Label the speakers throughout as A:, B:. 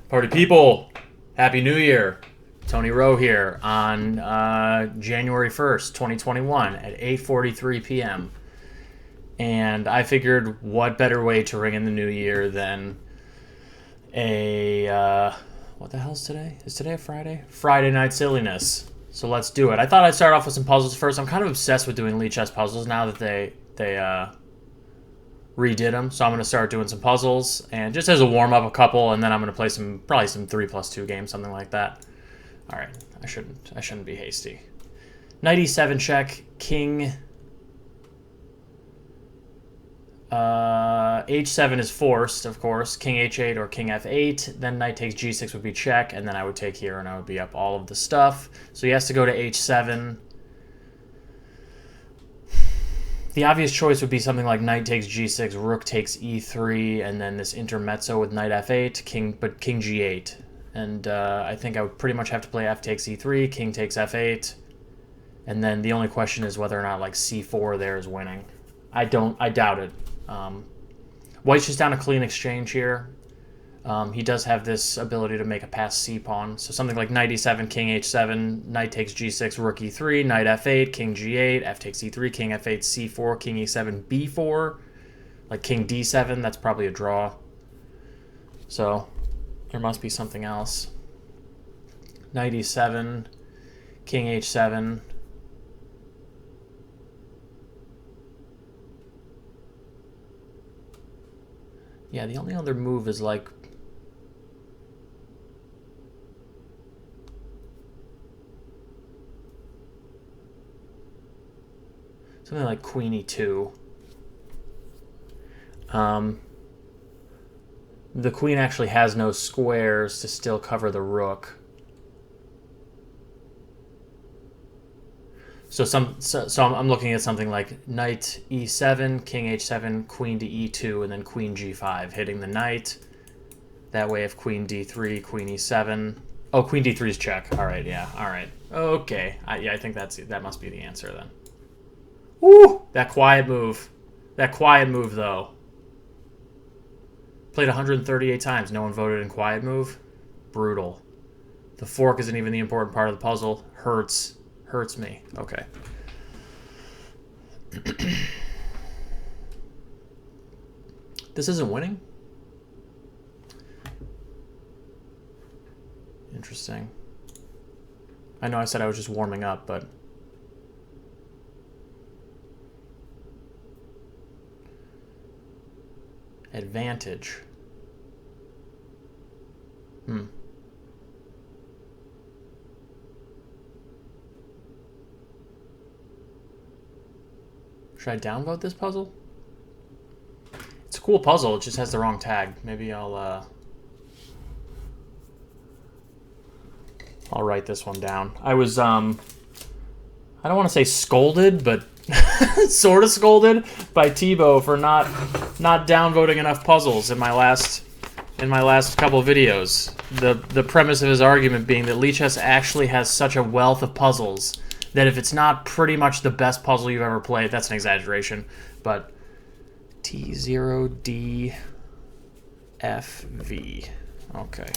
A: Party people, Happy New Year. Tony Rowe here on January 1st, 2021 at 8:43 p.m. And I figured what better way to ring in the new year than what the hell's today? Is today a Friday? Friday night silliness. So let's do it. I thought I'd start off with some puzzles first. I'm kind of obsessed with doing Lichess puzzles now that they redid them. So I'm going to start doing some puzzles, and just as a warm-up, a couple, and then I'm going to play probably some 3+2 games, something like that. All right, I shouldn't be hasty. Knight e7 check, king h7 is forced, of course. King h8 or king f8. Then knight takes g6 would be check, and then I would take here, and I would be up all of the stuff. So he has to go to h7. The obvious choice would be something like knight takes g6, rook takes e3, and then this intermezzo with knight f8, king g8. And I think I would pretty much have to play f takes e3, king takes f8, and then the only question is whether or not like c4 there is winning. I doubt it. White's just down a clean exchange here. He does have this ability to make a pass c-pawn. So something like knight e7, king h7, knight takes g6, rook e3, knight f8, king g8, f takes e3, king f8, c4, king e7, b4. Like king d7, that's probably a draw. So there must be something else. Knight e7, king h7. Yeah, the only other move is like something like queen e2. The queen actually has no squares to still cover the rook. So I'm looking at something like knight e7, king h7, queen to e2, and then queen g5, hitting the knight. That way, if queen d3, queen e7. Oh, queen d3 is check. All right, yeah, all right, okay. I think that must be the answer then. Woo! That quiet move. That quiet move, though. Played 138 times. No one voted in quiet move. Brutal. The fork isn't even the important part of the puzzle. Hurts me. Okay. This isn't winning? Interesting. I know I said I was just warming up, but advantage. Should I downvote this puzzle? It's a cool puzzle, it just has the wrong tag. Maybe I'll write this one down. I was, I don't want to say scolded, but sort of scolded by Tebow for not downvoting enough puzzles in my last couple of videos. The premise of his argument being that Lichess actually has such a wealth of puzzles that if it's not pretty much the best puzzle you've ever played, that's an exaggeration, but T0DFV. Okay.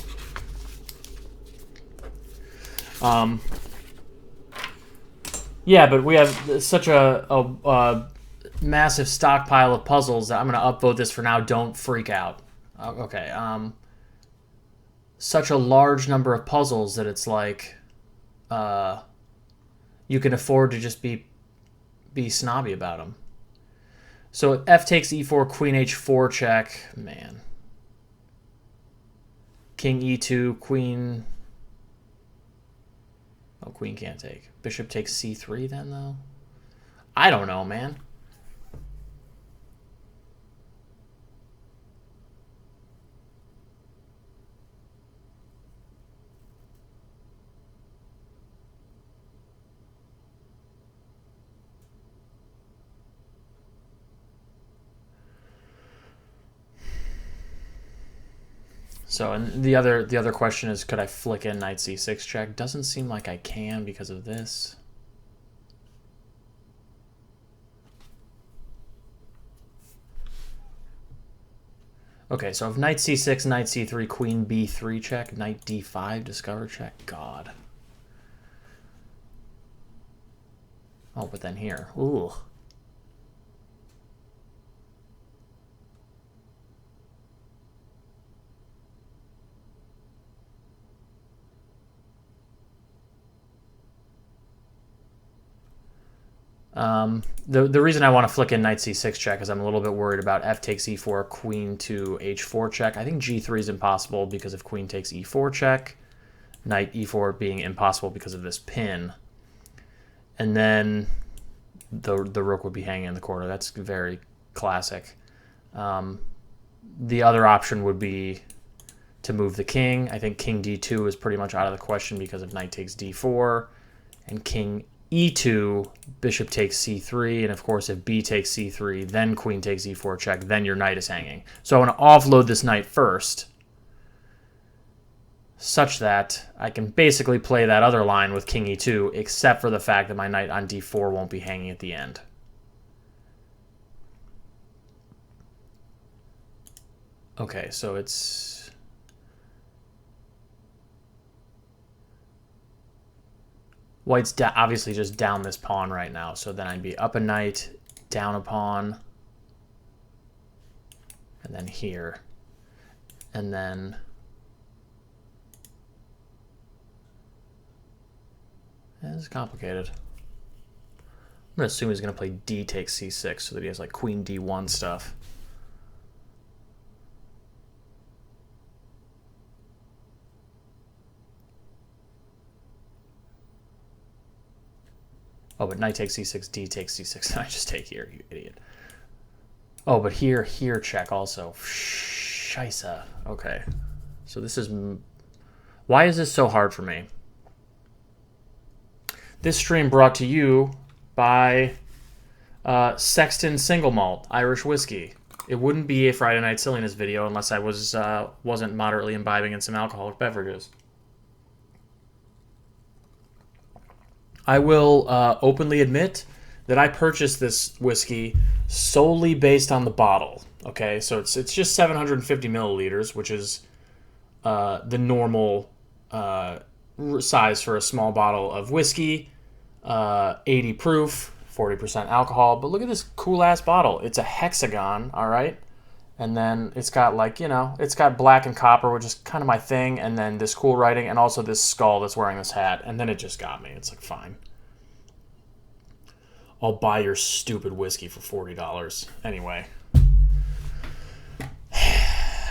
A: Yeah, but we have such a massive stockpile of puzzles that I'm going to upvote this for now. Don't freak out. Okay. Such a large number of puzzles that it's like you can afford to just be snobby about them. So f takes e4, queen h4 check. Man. King e2, queen. Oh, queen can't take. Bishop takes c3 then, though? I don't know, man. So, and the other question is, could I flick in knight c6 check? Doesn't seem like I can because of this. Okay, so if knight c6, knight c3, queen b3 check, knight d5, discover check. God. Oh, but then here. Ooh. The reason I want to flick in knight c6 check is I'm a little bit worried about f takes e4, queen to h4 check. I think g3 is impossible because if queen takes e4 check, knight e4 being impossible because of this pin. And then the rook would be hanging in the corner. That's very classic. The other option would be to move the king. I think king d2 is pretty much out of the question because of knight takes d4, and king e2, bishop takes c3, and of course if b takes c3, then queen takes e4 check, then your knight is hanging. So I want to offload this knight first, such that I can basically play that other line with king e2, except for the fact that my knight on d4 won't be hanging at the end. Okay, so it's... White's obviously just down this pawn right now, so then I'd be up a knight, down a pawn, and then here. And then... This is complicated. I'm going to assume he's going to play d takes c6 so that he has like queen d1 stuff. Oh, but knight takes c6, d takes c6. I just take here, you idiot. Oh, but here check also. Scheisse. Okay. So this is... Why is this so hard for me? This stream brought to you by Sexton Single Malt Irish Whiskey. It wouldn't be a Friday Night Silliness video unless I wasn't moderately imbibing in some alcoholic beverages. I will openly admit that I purchased this whiskey solely based on the bottle. Okay, so it's just 750 milliliters, which is the normal size for a small bottle of whiskey. 80 proof, 40% alcohol. But look at this cool ass bottle. It's a hexagon, all right. And then it's got like, it's got black and copper, which is kind of my thing. And then this cool writing and also this skull that's wearing this hat. And then it just got me. It's like, fine. I'll buy your stupid whiskey for $40. Anyway.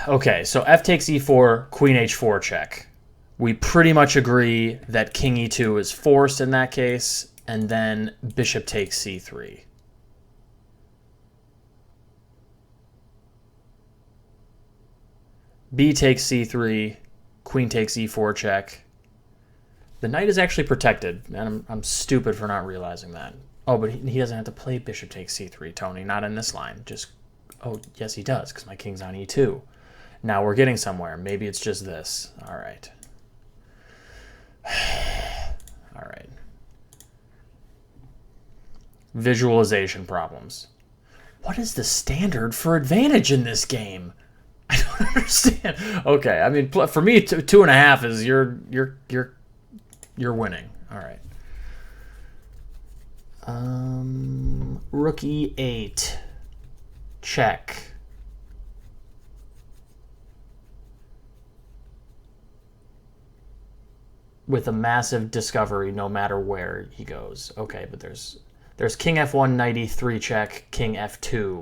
A: Okay, so f takes e4, queen h4 check. We pretty much agree that king e2 is forced in that case. And then bishop takes c3. B takes c3, queen takes e4 check. The knight is actually protected, and I'm stupid for not realizing that. Oh, but he doesn't have to play bishop takes c3, Tony. Not in this line. Just, oh, yes, he does, because my king's on e2. Now we're getting somewhere. Maybe it's just this. All right. All right. Visualization problems. What is the standard for advantage in this game? I don't understand. Okay, I mean, for me, 2.5 is you're winning. All right. Rook e8. Check. With a massive discovery no matter where he goes. Okay, but there's king f1, knight e3 check, king f2,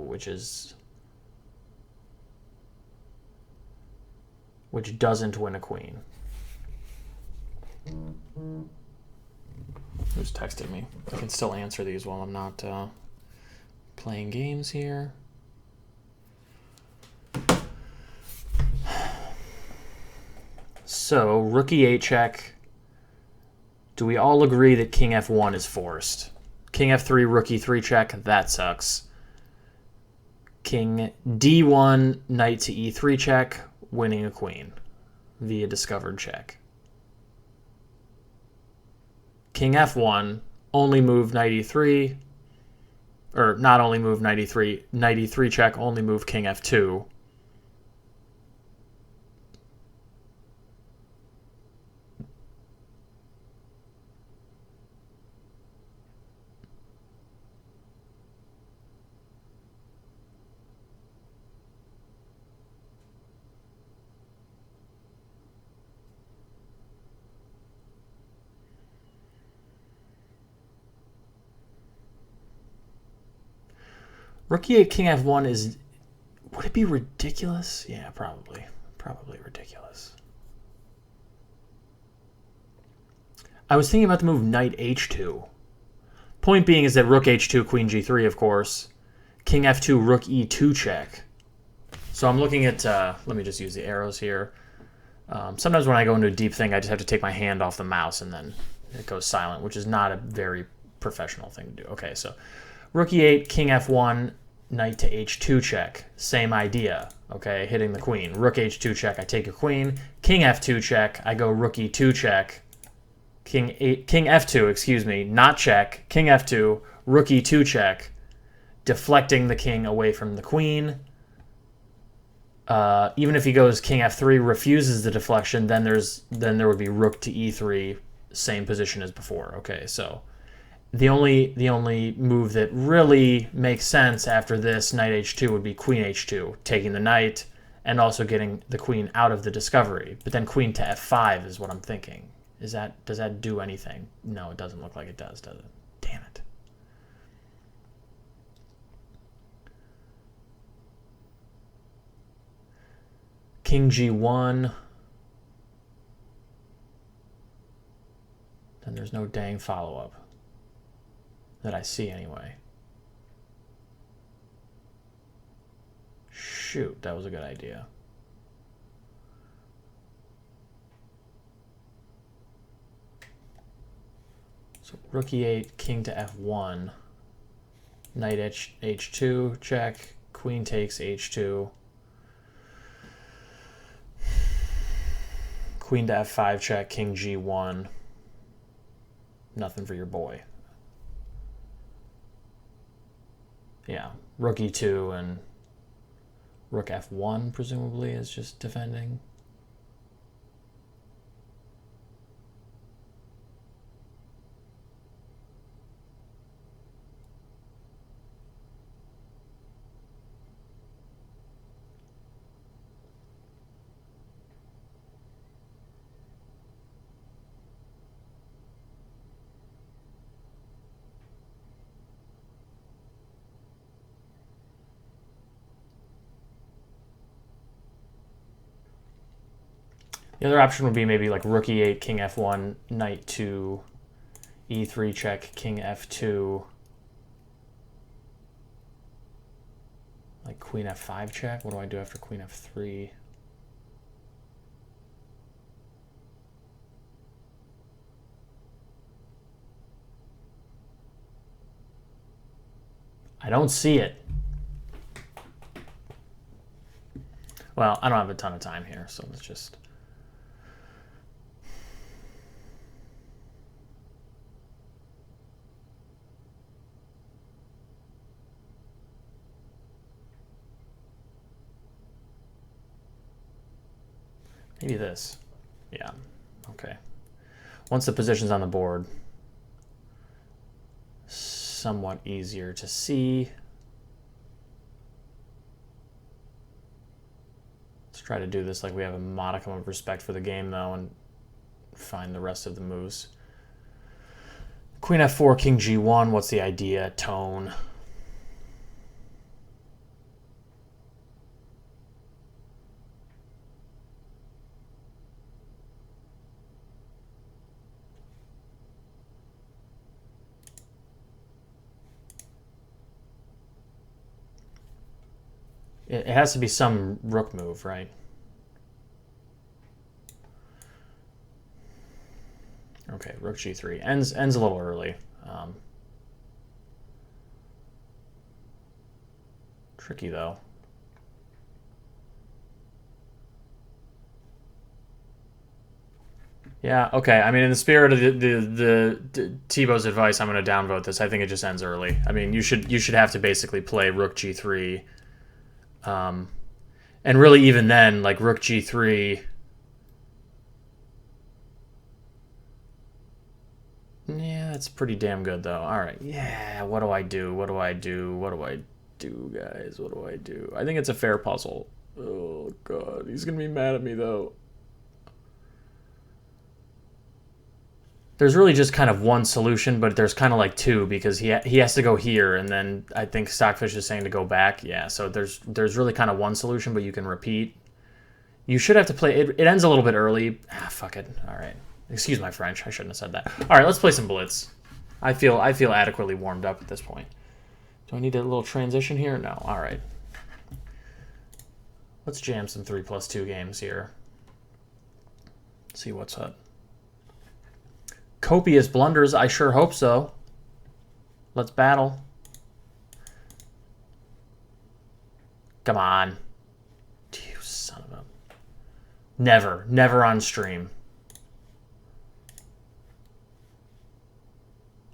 A: which doesn't win a queen. Who's texting me? I can still answer these while I'm not playing games here. So, rook e8 check. Do we all agree that king f1 is forced? King f3, rook e3 check. That sucks. King d1, knight to e3 check. Winning a queen via discovered check. King f1, only move knight e3, or not only move knight e3 check, only move king f2. Rook e8, king f1 is... Would it be ridiculous? Yeah, probably. Probably ridiculous. I was thinking about the move knight h2. Point being is that rook h2, queen g3, of course. King f2, rook e2 check. So I'm looking at... let me just use the arrows here. Sometimes when I go into a deep thing, I just have to take my hand off the mouse and then it goes silent, which is not a very professional thing to do. Okay, so rook e8, king f1, knight to h2 check. Same idea, okay, hitting the queen. Rook h2 check, I take a queen. King f2 check, I go rook e2 check. King f2, excuse me, not check. King f2, rook e2 check, deflecting the king away from the queen. Even if he goes king f3, refuses the deflection, then there would be rook to e3, same position as before. Okay, so the only move that really makes sense after this knight h2 would be queen h2, taking the knight and also getting the queen out of the discovery. But then queen to f5 is what I'm thinking. Does that do anything? No, it doesn't look like it does it? Damn it. King g1. Then there's no dang follow-up that I see anyway. Shoot, that was a good idea. So rook e8, king to f1, knight h2 check, queen takes h2. Queen to f5 check, king g1. Nothing for your boy. Yeah, rook e2 and rook f1 presumably is just defending. The other option would be maybe like rook e8, king f1, knight to e3 check, king f2, like queen f5 check. What do I do after queen f3? I don't see it. Well, I don't have a ton of time here, so let's just... Maybe this. Yeah, okay. Once the position's on the board, somewhat easier to see. Let's try to do this like we have a modicum of respect for the game, though, and find the rest of the moves. Queen f4, king g1, what's the idea? Tone. It has to be some rook move, right? Okay, rook g3 ends a little early. Tricky though. Yeah, okay. I mean, in the spirit of the Tebow's advice, I'm going to downvote this. I think it just ends early. I mean, you should have to basically play rook g3. And really even then, like rook g3... Yeah, that's pretty damn good, though. All right. Yeah, what do I do? What do I do? What do I do, guys? What do I do? I think it's a fair puzzle. Oh, God. He's going to be mad at me, though. There's really just kind of one solution, but there's kind of like two because he has to go here, and then I think Stockfish is saying to go back. Yeah, so there's really kind of one solution, but you can repeat. You should have to play... It ends a little bit early. Ah, fuck it. All right. Excuse my French. I shouldn't have said that. All right, let's play some blitz. I feel adequately warmed up at this point. Do I need a little transition here? No. All right. Let's jam some 3+2 games here. See what's up. Copious blunders. I sure hope so. Let's battle. Come on. You son of a... Never on stream.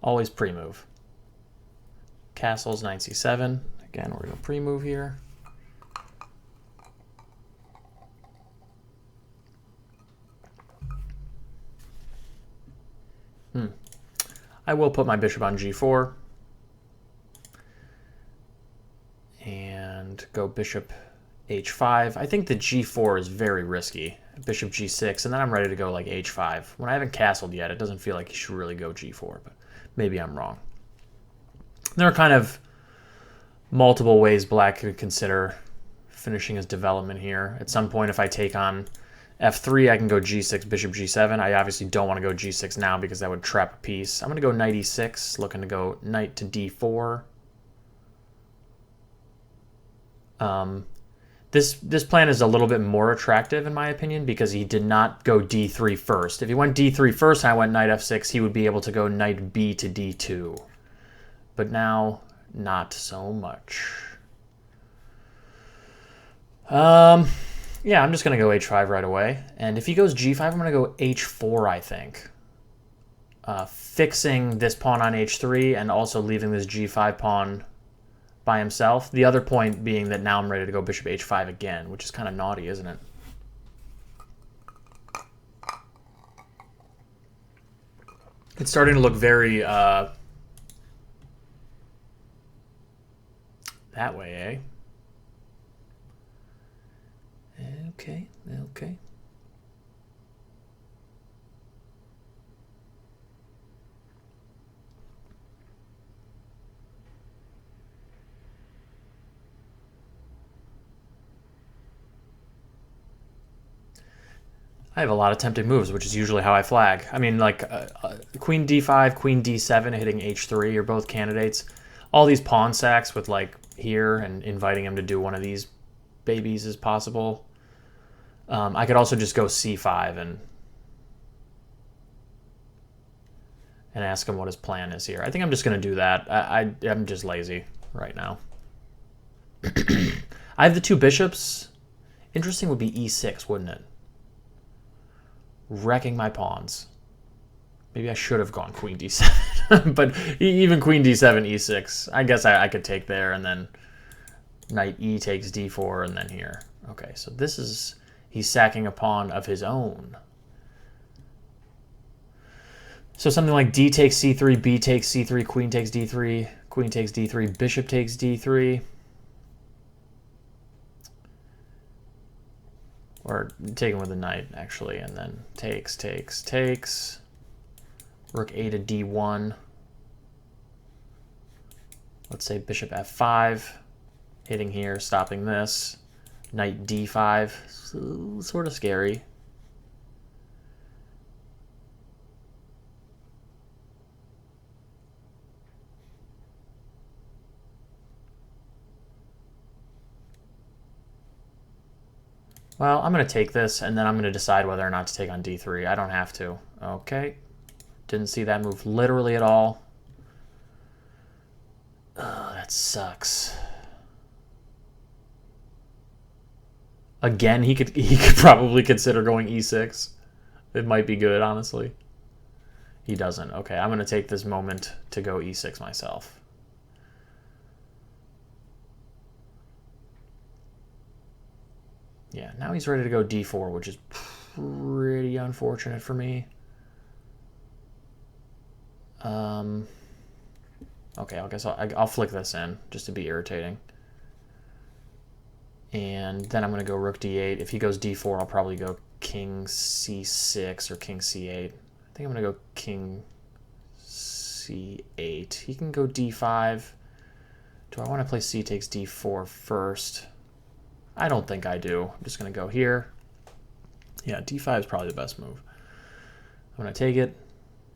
A: Always pre-move. Castles, knight c7. Again, we're going to pre-move here. I will put my bishop on g4. And go bishop h5. I think the g4 is very risky. Bishop g6, and then I'm ready to go like h5. When I haven't castled yet, it doesn't feel like you should really go g4, but maybe I'm wrong. There are kind of multiple ways Black could consider finishing his development here. At some point, if I take on f3, I can go g6, bishop g7. I obviously don't want to go g6 now because that would trap a piece. I'm going to go knight e6, looking to go knight to d4. This plan is a little bit more attractive in my opinion because he did not go d3 first. If he went d3 first and I went knight f6, he would be able to go knight b to d2. But now, not so much. Yeah, I'm just going to go h5 right away. And if he goes g5, I'm going to go h4, I think. Fixing this pawn on h3 and also leaving this g5 pawn by himself. The other point being that now I'm ready to go bishop h5 again, which is kind of naughty, isn't it? It's starting to look very that way, eh? Okay. I have a lot of tempting moves, which is usually how I flag. I mean, like queen d5, queen d7, hitting h3 are both candidates. All these pawn sacks with like here and inviting him to do one of these babies is possible. I could also just go c5 and ask him what his plan is here. I think I'm just going to do that. I'm just lazy right now. I have the two bishops. Interesting would be e6, wouldn't it? Wrecking my pawns. Maybe I should have gone queen d7. But even queen d7, e6. I guess I could take there and then knight e takes d4 and then here. Okay, so this is... He's sacking a pawn of his own. So something like d takes c3, b takes c3, queen takes d3, queen takes d3, bishop takes d3. Or taking with a knight, actually, and then takes. Rook a to d1. Let's say bishop f5, hitting here, stopping this. Knight d5, so, sort of scary. Well, I'm going to take this, and then I'm going to decide whether or not to take on d3. I don't have to. Okay. Didn't see that move literally at all. Oh, that sucks. Again, he could probably consider going e6. It might be good, honestly. He doesn't. Okay, I'm going to take this moment to go e6 myself. Yeah, now he's ready to go d4, which is pretty unfortunate for me. Okay, I guess I'll flick this in just to be irritating. And then I'm going to go rook d8. If he goes d4, I'll probably go king c6 or king c8. I think I'm going to go king c8. He can go d5. Do I want to play c takes d4 first? I don't think I do. I'm just going to go here. Yeah, d5 is probably the best move. I'm going to take it.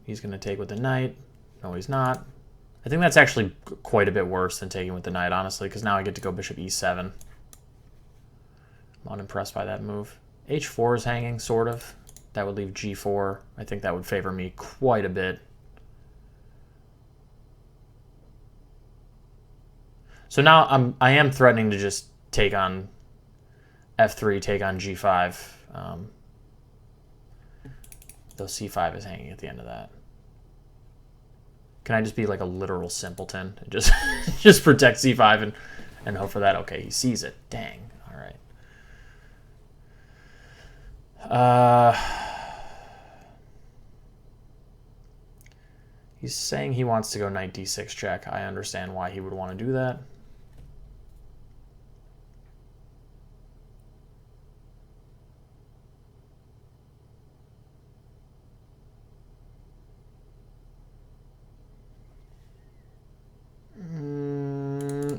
A: He's going to take with the knight. No, he's not. I think that's actually quite a bit worse than taking with the knight, honestly, because now I get to go bishop e7. I'm unimpressed by that move. h4 is hanging, sort of. That would leave g4. I think that would favor me quite a bit. So now I am threatening to just take on f3, take on g5. Though c5 is hanging at the end of that. Can I just be like a literal simpleton and just protect c5 and hope for that? Okay, he sees it. Dang. All right. He's saying he wants to go knight d6 check. I understand why he would want to do that.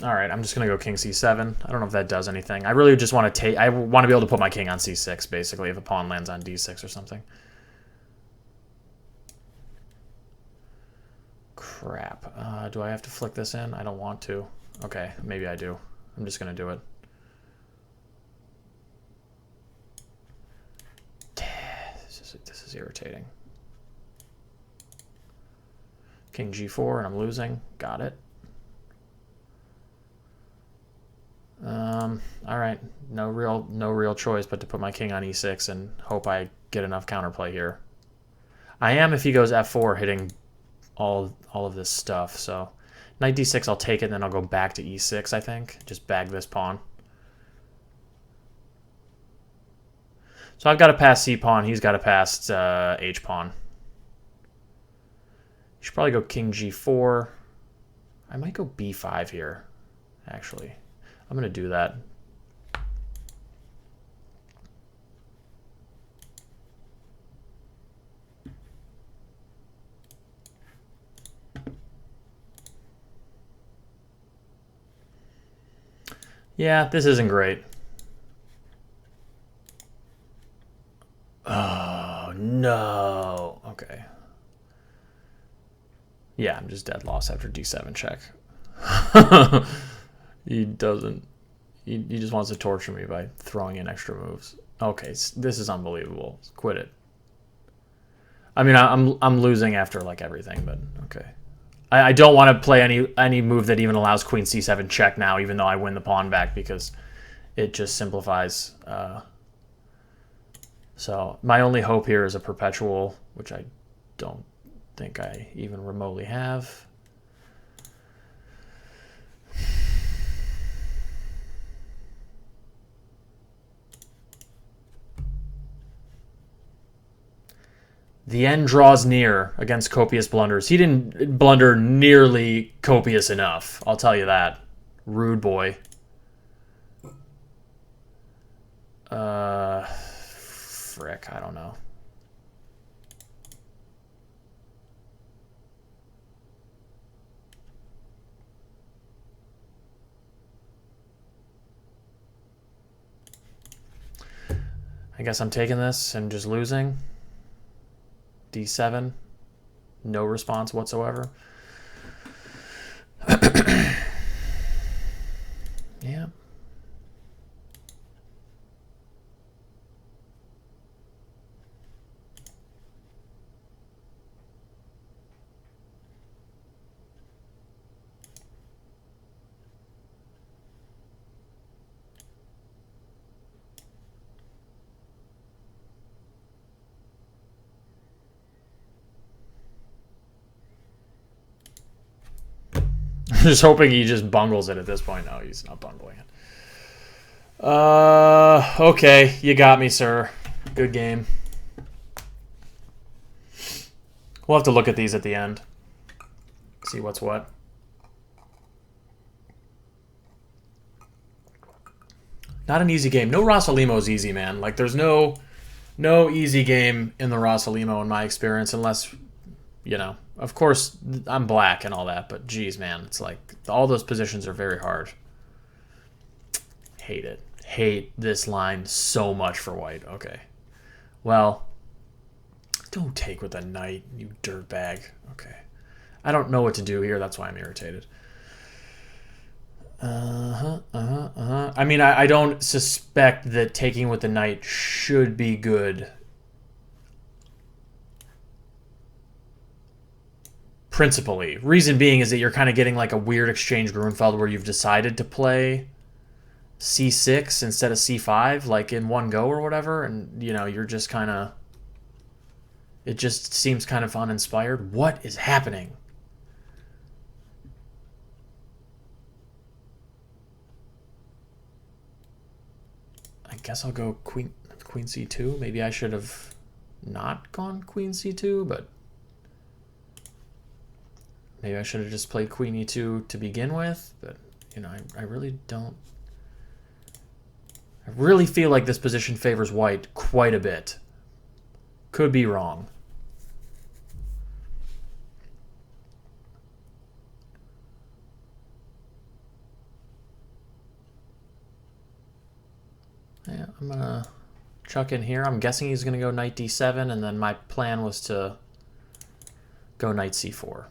A: All right, I'm just going to go king c7. I don't know if that does anything. I really just want to take... I want to be able to put my king on c6, basically, if a pawn lands on d6 or something. Crap. Do I have to flick this in? I don't want to. Okay, maybe I do. I'm just going to do it. This is irritating. King g4, and I'm losing. Got it. All right, no real choice but to put my king on e6 and hope I get enough counterplay here. I am, if he goes f4, hitting all of this stuff. So knight d6, I'll take it, and then I'll go back to e6. I think just bag this pawn. So I've got to pass c pawn. He's got to pass h pawn. You should probably go king g4. I might go b5 here, actually. I'm going to do that. Yeah, this isn't great. Oh, no. Okay. Yeah, I'm just dead loss after d7 check. He doesn't. He just wants to torture me by throwing in extra moves. Okay, this is unbelievable. Quit it. I mean, I'm losing after like everything, but okay. I don't want to play any move that even allows queen c7 check now, even though I win the pawn back, because it just simplifies. So my only hope here is a perpetual, which I don't think I even remotely have. The end draws near against copious blunders. He didn't blunder nearly copious enough, I'll tell you that. Rude boy. Frick, I don't know. I guess I'm taking this and just losing. d7, no response whatsoever. Yeah. Just hoping he just bungles it at this point. No, he's not bungling it. Okay, you got me, sir. Good game. We'll have to look at these at the end. See what's what. Not an easy game. No Rosalimo's easy, man. Like, there's no No easy game in the Rossalimo in my experience, unless, you know, of course I'm black and all that, but geez, man, it's like all those positions are very hard. Hate it. Hate this line so much for white. Okay. Well, don't take with a knight, you dirtbag. Okay. I don't know what to do here. That's why I'm irritated. I mean, I don't suspect that taking with the knight should be good. Principally. Reason being is that you're kind of getting like a weird exchange Grunfeld where you've decided to play c6 instead of c5, like in one go or whatever, and, you know, you're just kind of... It just seems kind of uninspired. What is happening? I guess I'll go queen c2. Maybe I should have not gone queen c2, but maybe I should have just played queen e2 to begin with. But, you know, I really don't... I really feel like this position favors white quite a bit. Could be wrong. Yeah, I'm going to chuck in here. I'm guessing he's going to go knight d7, and then my plan was to go knight c4.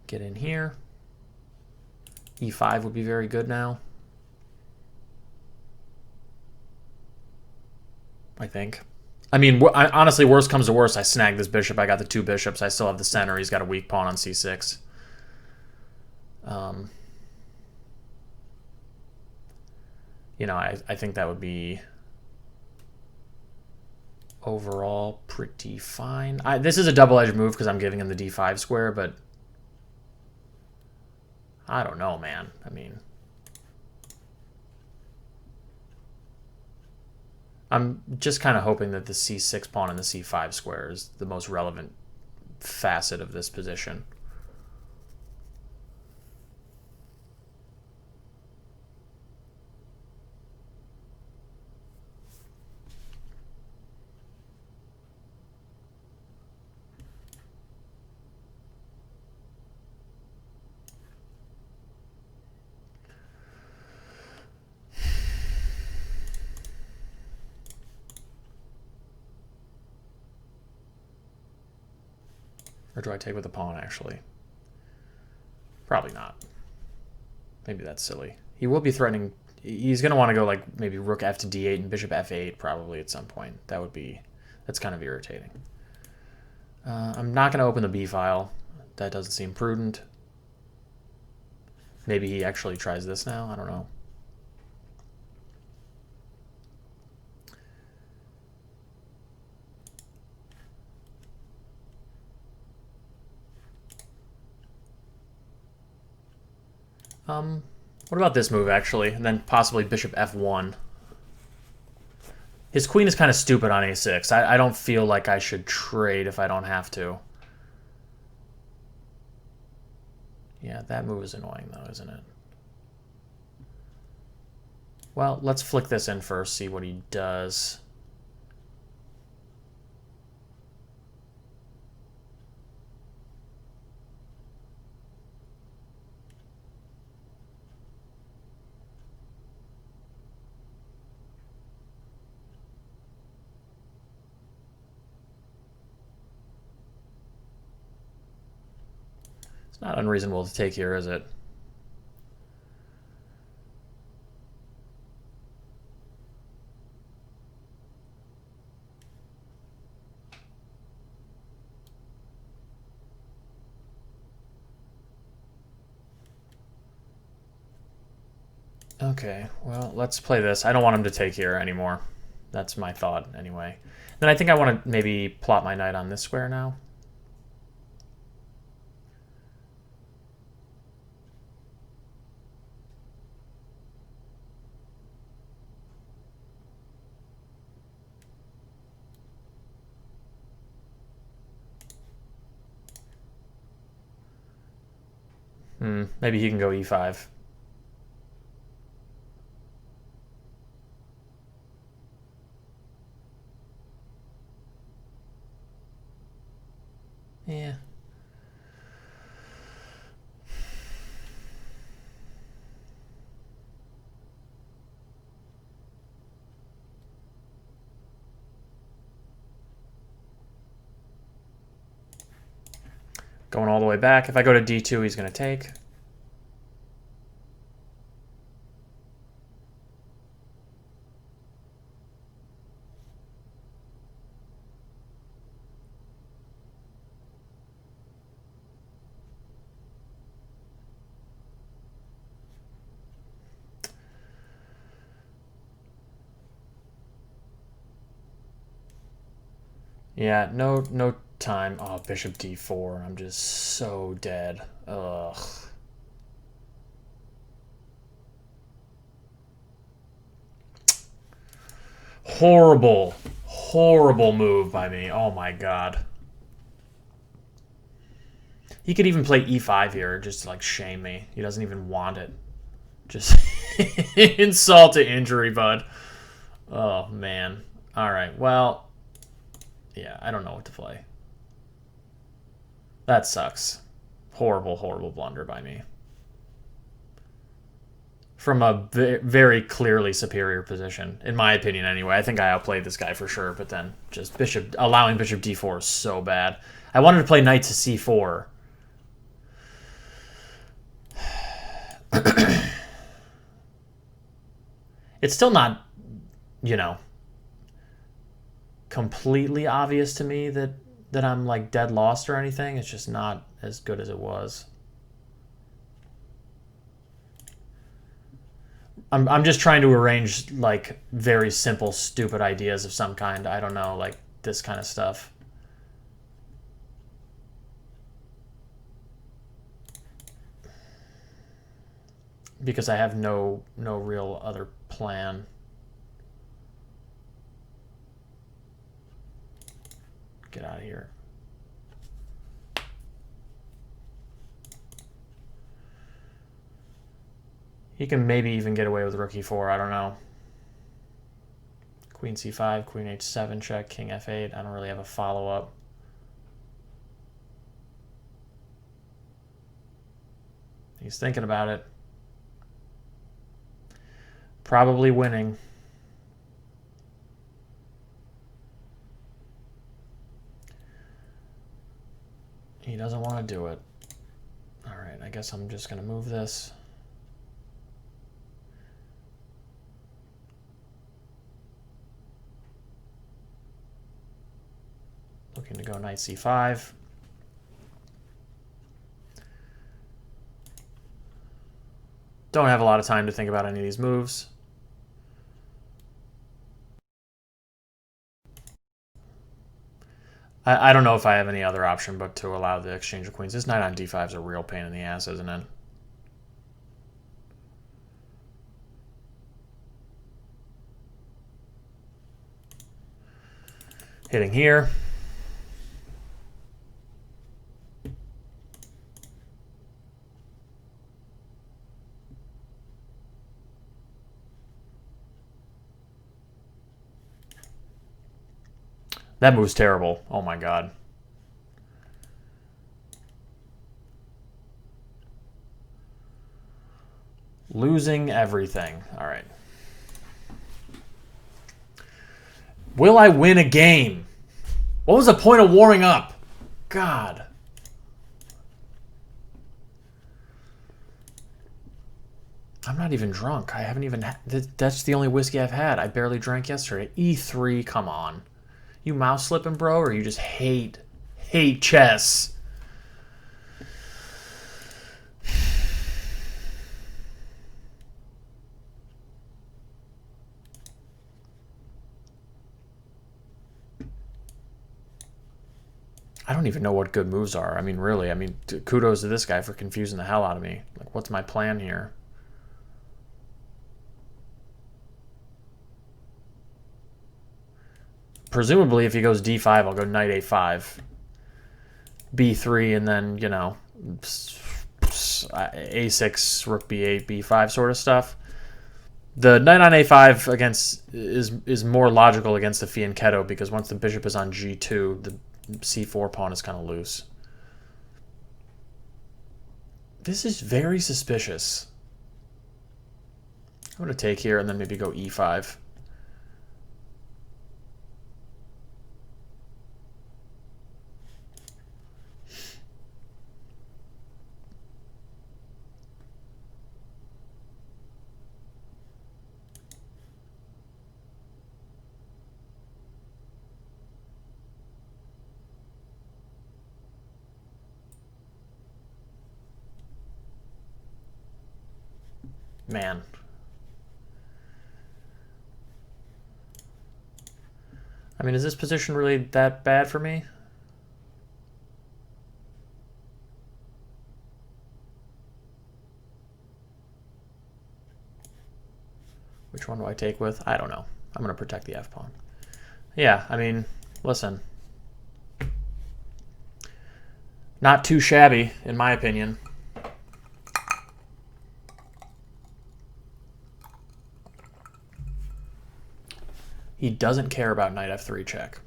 A: Get in here. e5 would be very good now, I think. I mean, honestly, worst comes to worst, I snag this bishop. I got the two bishops. I still have the center. He's got a weak pawn on c6. You know, I think that would be overall pretty fine. This is a double-edged move because I'm giving him the d5 square, but I don't know, man. I mean, I'm just kind of hoping that the c6 pawn and the c5 square is the most relevant facet of this position. Or do I take with the pawn, actually? Probably not. Maybe that's silly. He will be threatening... He's going to want to go, like, maybe rook f to d8 and bishop f8 probably at some point. That would be... That's kind of irritating. I'm not going to open the b file. That doesn't seem prudent. Maybe he actually tries this now. I don't know. What about this move, actually? And then possibly bishop f1. His queen is kind of stupid on a6. I don't feel like I should trade if I don't have to. Yeah, that move is annoying, though, isn't it? Well, let's flick this in first, see what he does. It's not unreasonable to take here, is it? Okay, well, let's play this. I don't want him to take here anymore. That's my thought, anyway. Then I think I want to maybe plot my knight on this square now. Maybe he can go e5. Yeah. Going all the way back. If I go to d2, he's going to take. Yeah, no time. Oh, bishop d4. I'm just so dead. Ugh. Horrible, horrible move by me. Oh my god. He could even play e5 here, just to, like, shame me. He doesn't even want it. Just insult to injury, bud. Oh, man. All right, well, yeah, I don't know what to play. That sucks. Horrible, horrible blunder by me. From a very clearly superior position, in my opinion anyway. I think I outplayed this guy for sure, but then just allowing bishop d4 is so bad. I wanted to play knight to c4. It's still not, completely obvious to me that I'm, like, dead lost or anything. It's just not as good as it was. I'm just trying to arrange, like, very simple, stupid ideas of some kind. I don't know, like, this kind of stuff. Because I have no real other plan. Get out of here. He can maybe even get away with rook e4. I don't know. Queen c5, queen h7 check, king f8. I don't really have a follow-up. He's thinking about it. Probably winning. He doesn't want to do it. All right, I guess I'm just going to move this. Looking to go knight c5. Don't have a lot of time to think about any of these moves. I don't know if I have any other option but to allow the exchange of queens. This knight on d5 is a real pain in the ass, isn't it? Hitting here. That move's terrible. Oh my god. Losing everything. All right. Will I win a game? What was the point of warming up? God. I'm not even drunk. I haven't even had... That's the only whiskey I've had. I barely drank yesterday. E3, come on. You mouse slipping, bro, or you just hate chess? I don't even know what good moves are. I mean, really, kudos to this guy for confusing the hell out of me. Like, what's my plan here? Presumably, if he goes d5, I'll go knight a5, b3, and then, a6, rook b8, b5 sort of stuff. The knight on a5 against is more logical against the fianchetto because once the bishop is on g2, the c4 pawn is kind of loose. This is very suspicious. I'm going to take here and then maybe go e5. Man. I mean, is this position really that bad for me? Which one do I take with? I don't know. I'm going to protect the f-pawn. Yeah, I mean, listen. Not too shabby, in my opinion. He doesn't care about knight f3 check.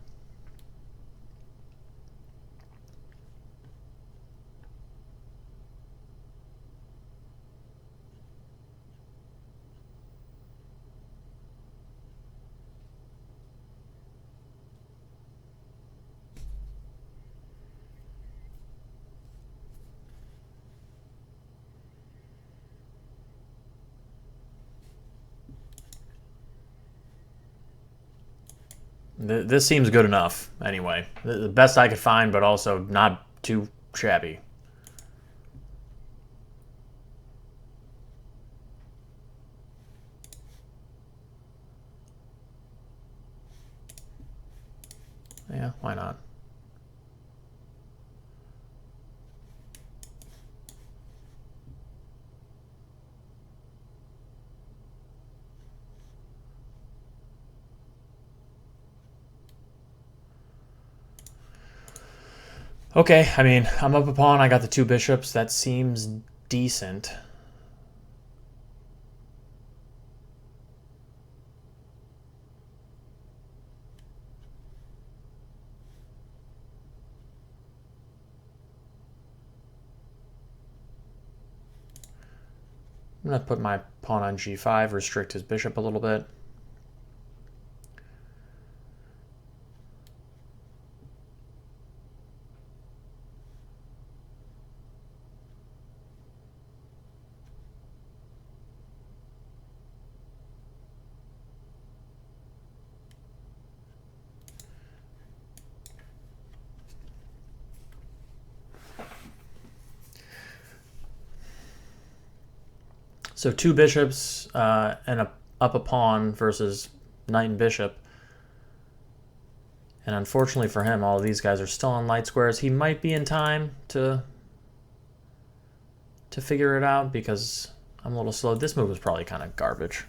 A: This seems good enough, anyway. The best I could find, but also not too shabby. Yeah, why not? Okay, I mean, I'm up a pawn. I got the two bishops. That seems decent. I'm going to put my pawn on g5, restrict his bishop a little bit. So two bishops and up a pawn versus knight and bishop. And unfortunately for him, all of these guys are still on light squares. He might be in time to figure it out because I'm a little slow. This move was probably kind of garbage.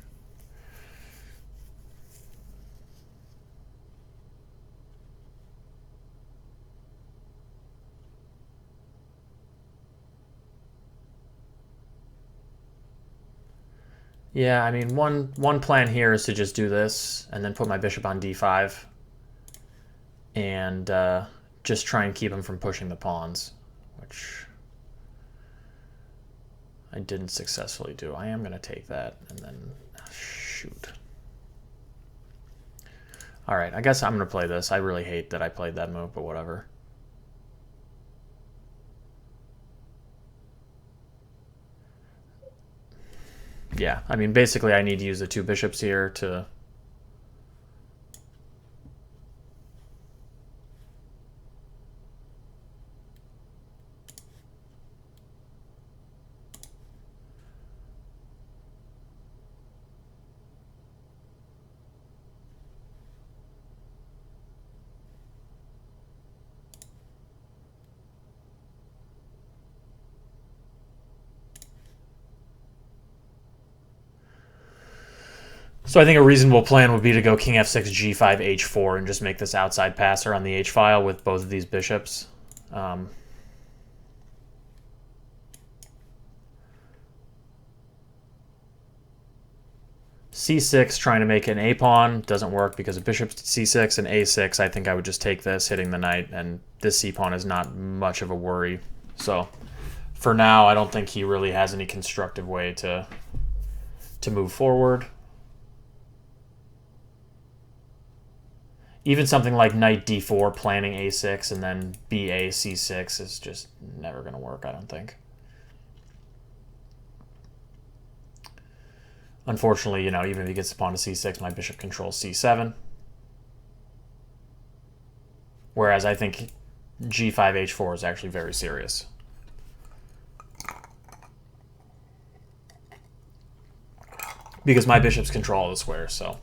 A: Yeah, I mean, one plan here is to just do this and then put my bishop on d5 and just try and keep him from pushing the pawns, which I didn't successfully do. I am going to take that and then shoot. All right, I guess I'm going to play this. I really hate that I played that move, but whatever. Yeah, I mean, basically I need to use the two bishops here to... So I think a reasonable plan would be to go king f6, g5, h4, and just make this outside passer on the h-file with both of these bishops. c6, trying to make an a pawn, doesn't work because of bishop c6, and a6, I think I would just take this, hitting the knight, and this c pawn is not much of a worry. So for now, I don't think he really has any constructive way to move forward. Even something like knight d4, planning a6, and then ba c6 is just never going to work, I don't think. Unfortunately, even if he gets the pawn to c6, my bishop controls c7. Whereas I think g5, h4 is actually very serious. Because my bishops control all the squares, so.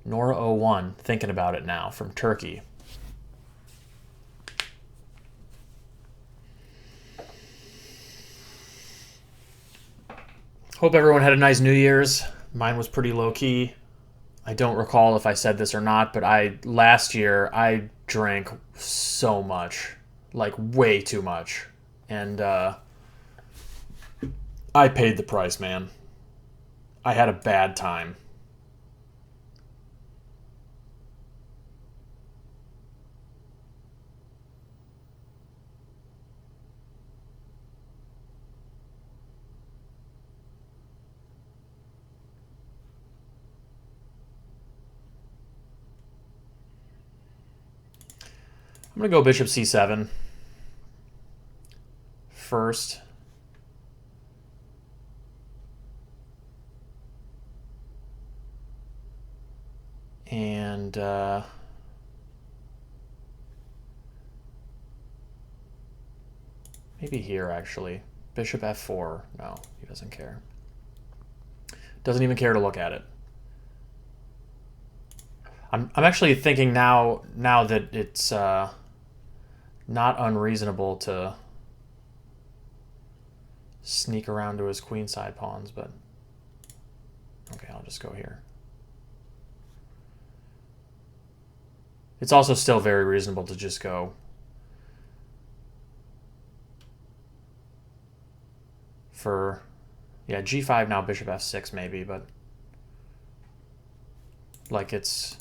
A: Nora01, thinking about it now, from Turkey. Hope everyone had a nice New Year's. Mine was pretty low-key. I don't recall if I said this or not, but last year I drank so much, like way too much, and I paid the price, man. I had a bad time. I'm going to go bishop c7 first. And maybe here, actually. Bishop f4. No, he doesn't care. Doesn't even care to look at it. I'm actually thinking now that it's not unreasonable to sneak around to his queenside pawns, but okay, I'll just go here. It's also still very reasonable to just go for, yeah, g5 now, bishop f6 maybe, but like it's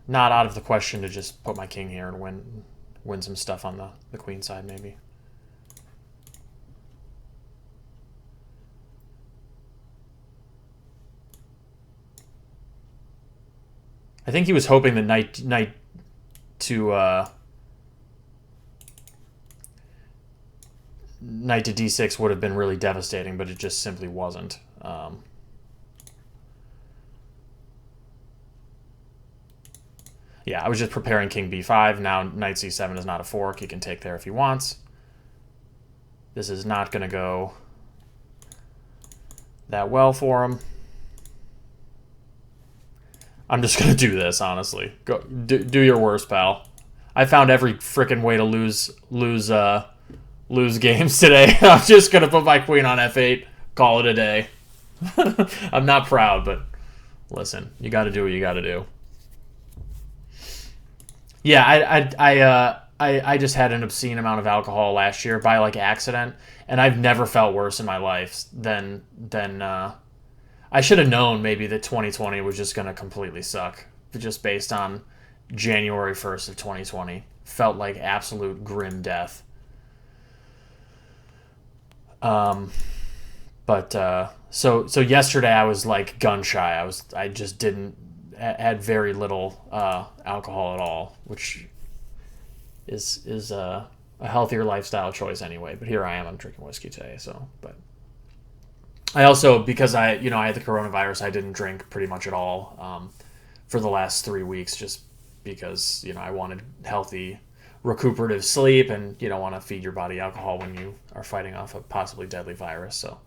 A: not out of the question to just put my king here and win some stuff on the queen side, maybe. I think he was hoping that knight to d6 would have been really devastating, but it just simply wasn't. Yeah, I was just preparing king b5. Now knight c7 is not a fork. He can take there if he wants. This is not going to go that well for him. I'm just going to do this, honestly. Go do your worst, pal. I found every freaking way to lose games today. I'm just going to put my queen on f8, call it a day. I'm not proud, but listen, you got to do what you got to do. Yeah, I just had an obscene amount of alcohol last year by like accident, and I've never felt worse in my life than I should have known maybe that 2020 was just going to completely suck, just based on January 1st of 2020. Felt like absolute grim death. So yesterday I was like gun shy. I just had very little alcohol at all, which is a healthier lifestyle choice anyway. But here I am, I'm drinking whiskey today. So, but I also, because I had the coronavirus, I didn't drink pretty much at all for the last 3 weeks, just because I wanted healthy, recuperative sleep, and you don't want to feed your body alcohol when you are fighting off a possibly deadly virus. So.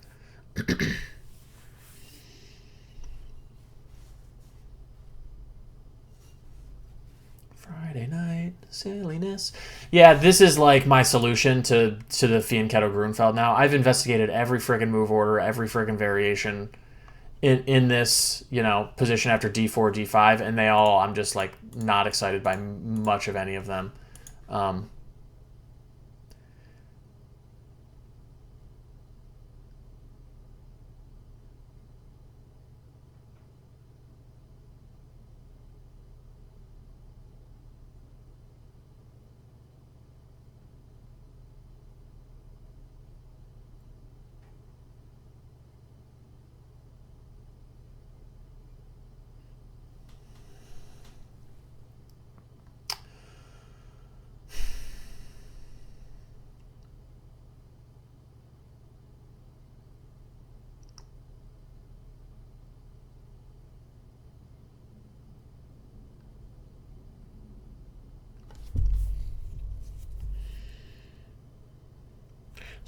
A: Friday night silliness. Yeah, this is like my solution to the Fianchetto Grunfeld now. I've investigated every friggin' move order, every friggin' variation in this, position after d4, d5, and I'm just like not excited by much of any of them.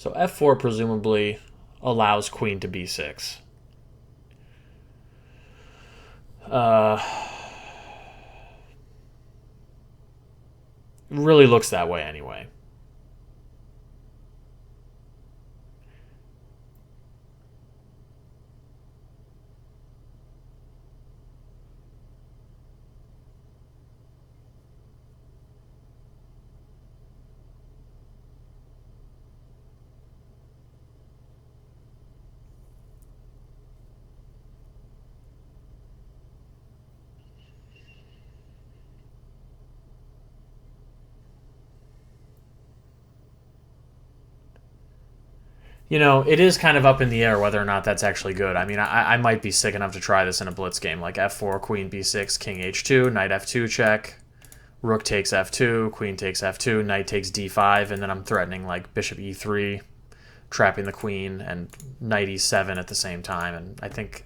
A: So f4 presumably allows queen to b6. Really looks that way anyway. You know, it is kind of up in the air whether or not that's actually good. I mean, I might be sick enough to try this in a blitz game, like f4, queen b6, king h2, knight f2 check, rook takes f2, queen takes f2, knight takes d5, and then I'm threatening like bishop e3, trapping the queen, and knight e7 at the same time. And I think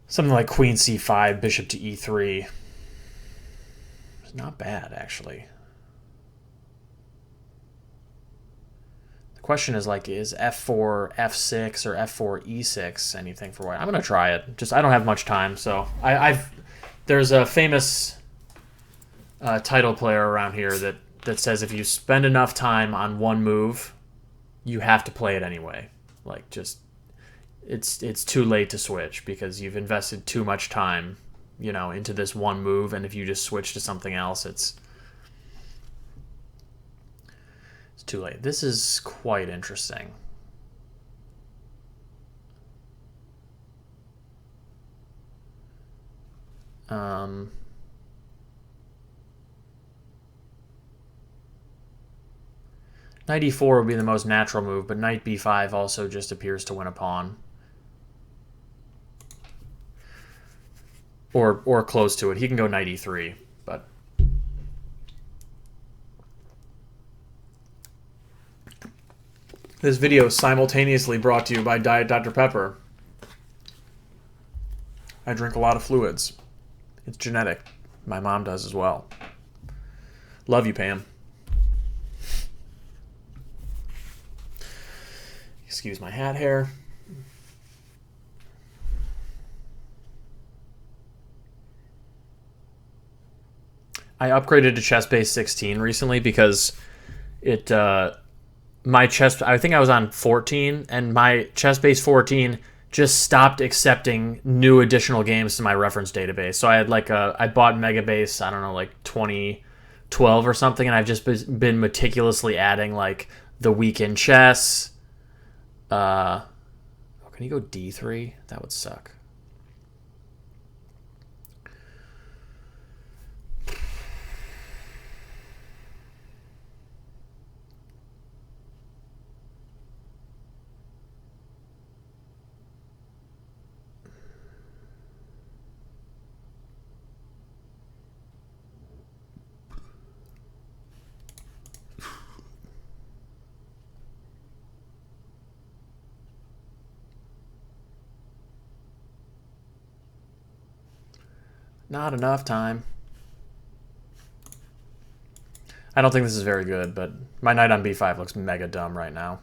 A: something like queen c5, bishop to e3 is not bad, actually. Question is like, is f4 f6 or f4 e6 anything for white? I'm gonna try it. Just I don't have much time, so there's a famous title player around here that says if you spend enough time on one move, you have to play it anyway. Like just it's too late to switch because you've invested too much time, you know, into this one move, and if you just switch to something else, it's too late. This is quite interesting. Knight e4 would be the most natural move, but knight b5 also just appears to win a pawn. Or close to it. He can go knight e3, but this video is simultaneously brought to you by Diet Dr. Pepper. I drink a lot of fluids. It's genetic. My mom does as well. Love you, Pam. Excuse my hat hair. I upgraded to chess base 16 recently because it my chess, I think I was on 14, and my chess base 14 just stopped accepting new additional games to my reference database. So I had like I bought Megabase, I don't know, like 2012 or something, and I've just been meticulously adding like the weekend chess. Can you go d3? That would suck. Not enough time. I don't think this is very good, but my knight on b5 looks mega dumb right now.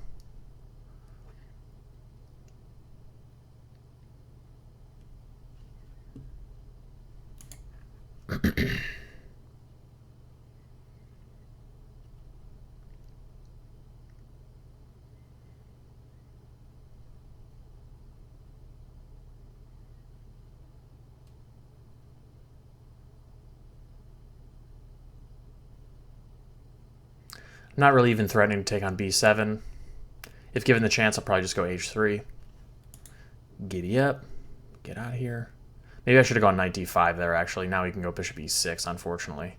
A: I'm not really even threatening to take on b7. If given the chance, I'll probably just go h3. Giddy up. Get out of here. Maybe I should have gone knight d5 there, actually. Now we can go bishop e6, unfortunately.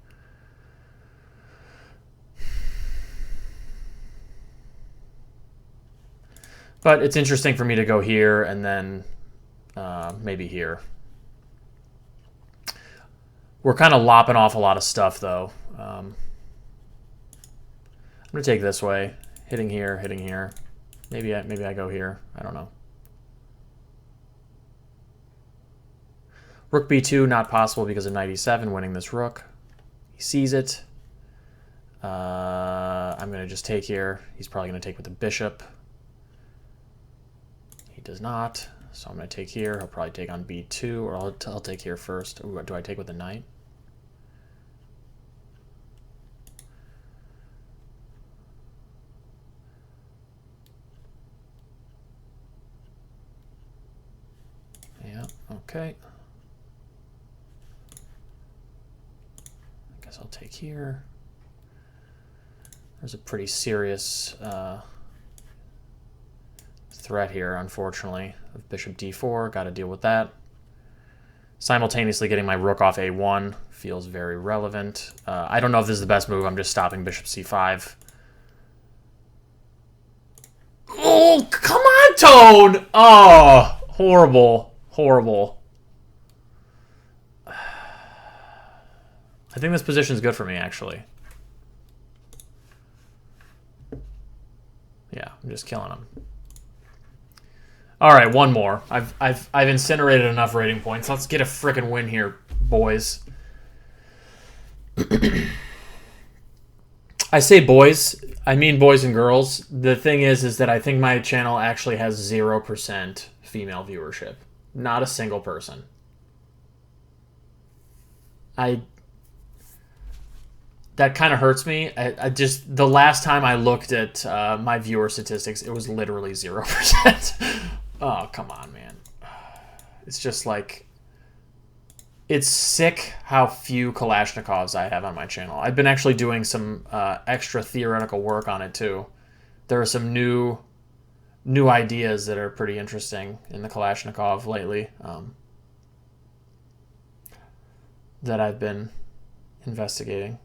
A: But it's interesting for me to go here and then maybe here. We're kind of lopping off a lot of stuff, though. I'm going to take this way. Hitting here, hitting here. Maybe I go here. I don't know. Rook b2, not possible because of knight e7, winning this rook. He sees it. I'm going to just take here. He's probably going to take with the bishop. He does not. So I'm going to take here. He'll probably take on b2, or I'll take here first. Ooh, do I take with the knight? Yeah, okay. I guess I'll take here. There's a pretty serious threat here, unfortunately, of bishop d4. Got to deal with that. Simultaneously getting my rook off a1 feels very relevant. I don't know if this is the best move. I'm just stopping bishop c5. Oh, come on, Tone! Oh, horrible. Horrible. I think this position is good for me, actually. Yeah, I'm just killing him. All right, one more. I've incinerated enough rating points. Let's get a frickin' win here, boys. I say boys, I mean boys and girls. The thing is that I think my channel actually has 0% female viewership. Not a single person. That kind of hurts me. I just, the last time I looked at my viewer statistics, it was literally 0%. Oh, come on, man. It's just like, it's sick how few Kalashnikovs I have on my channel. I've been actually doing some extra theoretical work on it too. There are some new ideas that are pretty interesting in the Kalashnikov lately that I've been investigating.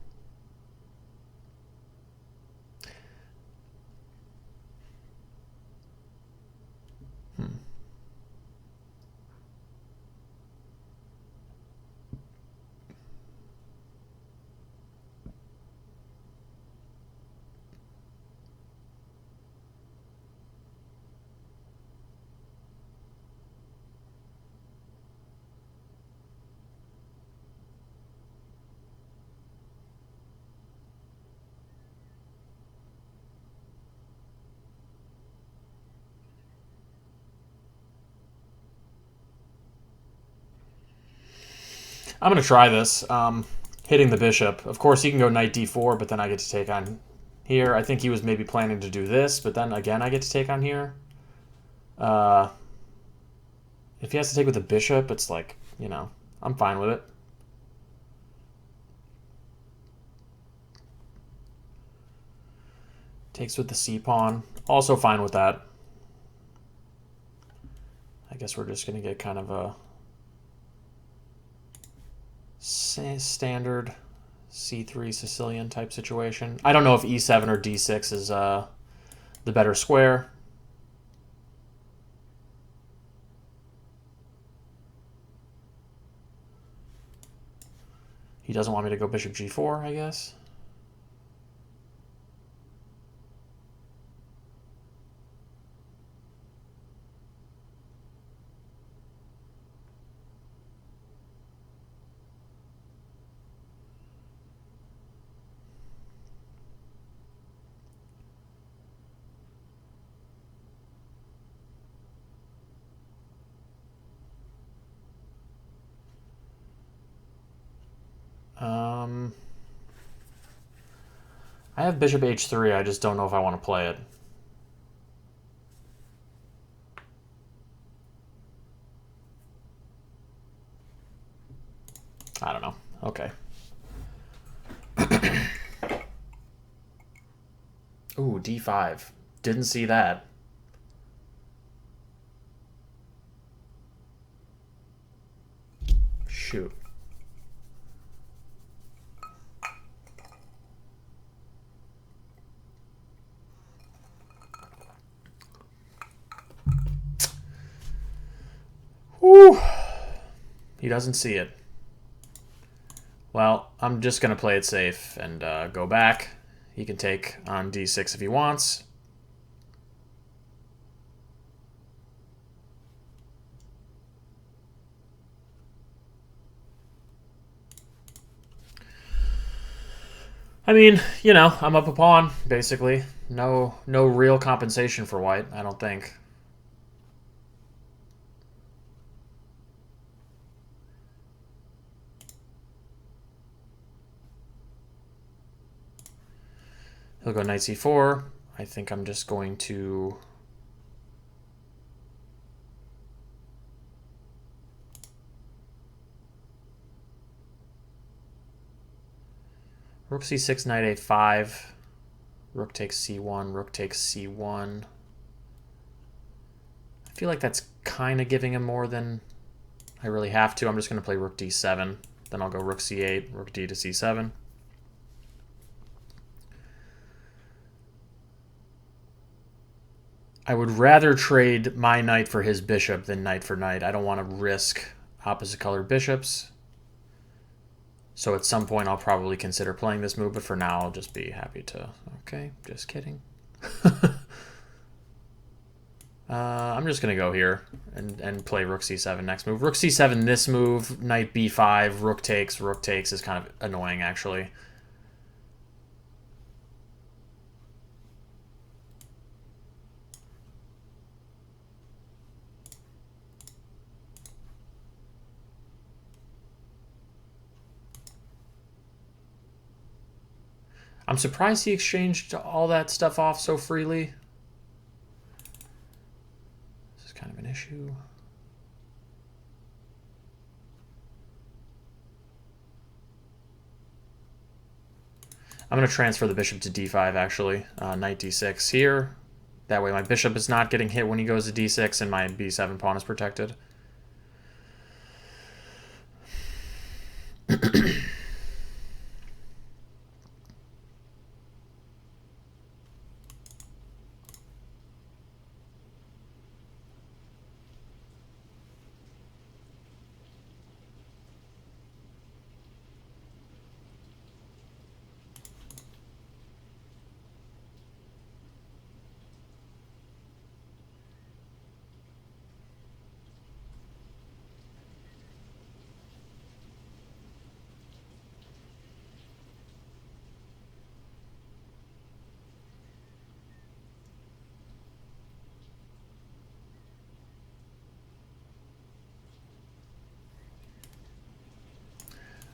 A: I'm going to try this, hitting the bishop. Of course, he can go knight d4, but then I get to take on here. I think he was maybe planning to do this, but then again I get to take on here. If he has to take with the bishop, it's like, you know, I'm fine with it. Takes with the c-pawn. Also fine with that. I guess we're just going to get kind of a standard c3 Sicilian type situation. I don't know if e7 or d6 is the better square. He doesn't want me to go bishop g4, I guess. I have bishop h3, I just don't know if I want to play it. I don't know. Okay. Ooh, d5. Didn't see that. Shoot. Whew. He doesn't see it. Well, I'm just going to play it safe and go back. He can take on d6 if he wants. I mean, you know, I'm up a pawn, basically. No real compensation for white, I don't think. He'll go knight c4. I think I'm just going to... Rook c6, knight a5. Rook takes c1, rook takes c1. I feel like that's kind of giving him more than I really have to. I'm just going to play rook d7. Then I'll go rook c8, rook d to c7. I would rather trade my knight for his bishop than knight for knight. I don't want to risk opposite colored bishops. So at some point I'll probably consider playing this move, but for now I'll just be happy to... Okay, just kidding. I'm just going to go here and play rook c7 next move. Rook c7 this move, knight b5, rook takes is kind of annoying actually. I'm surprised he exchanged all that stuff off so freely. This is kind of an issue. I'm going to transfer the bishop to d5, actually. Knight d6 here. That way my bishop is not getting hit when he goes to d6, and my b7 pawn is protected.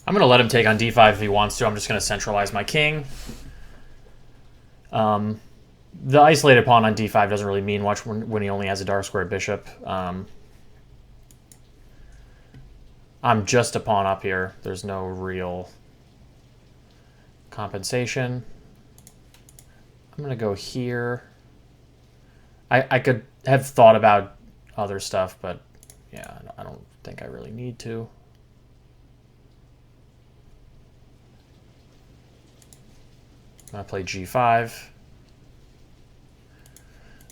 A: I'm going to let him take on d5 if he wants to. I'm just going to centralize my king. The isolated pawn on d5 doesn't really mean much when he only has a dark square bishop. I'm just a pawn up here. There's no real compensation. I'm going to go here. I could have thought about other stuff, but yeah, I don't think I really need to. I'm going to play g5.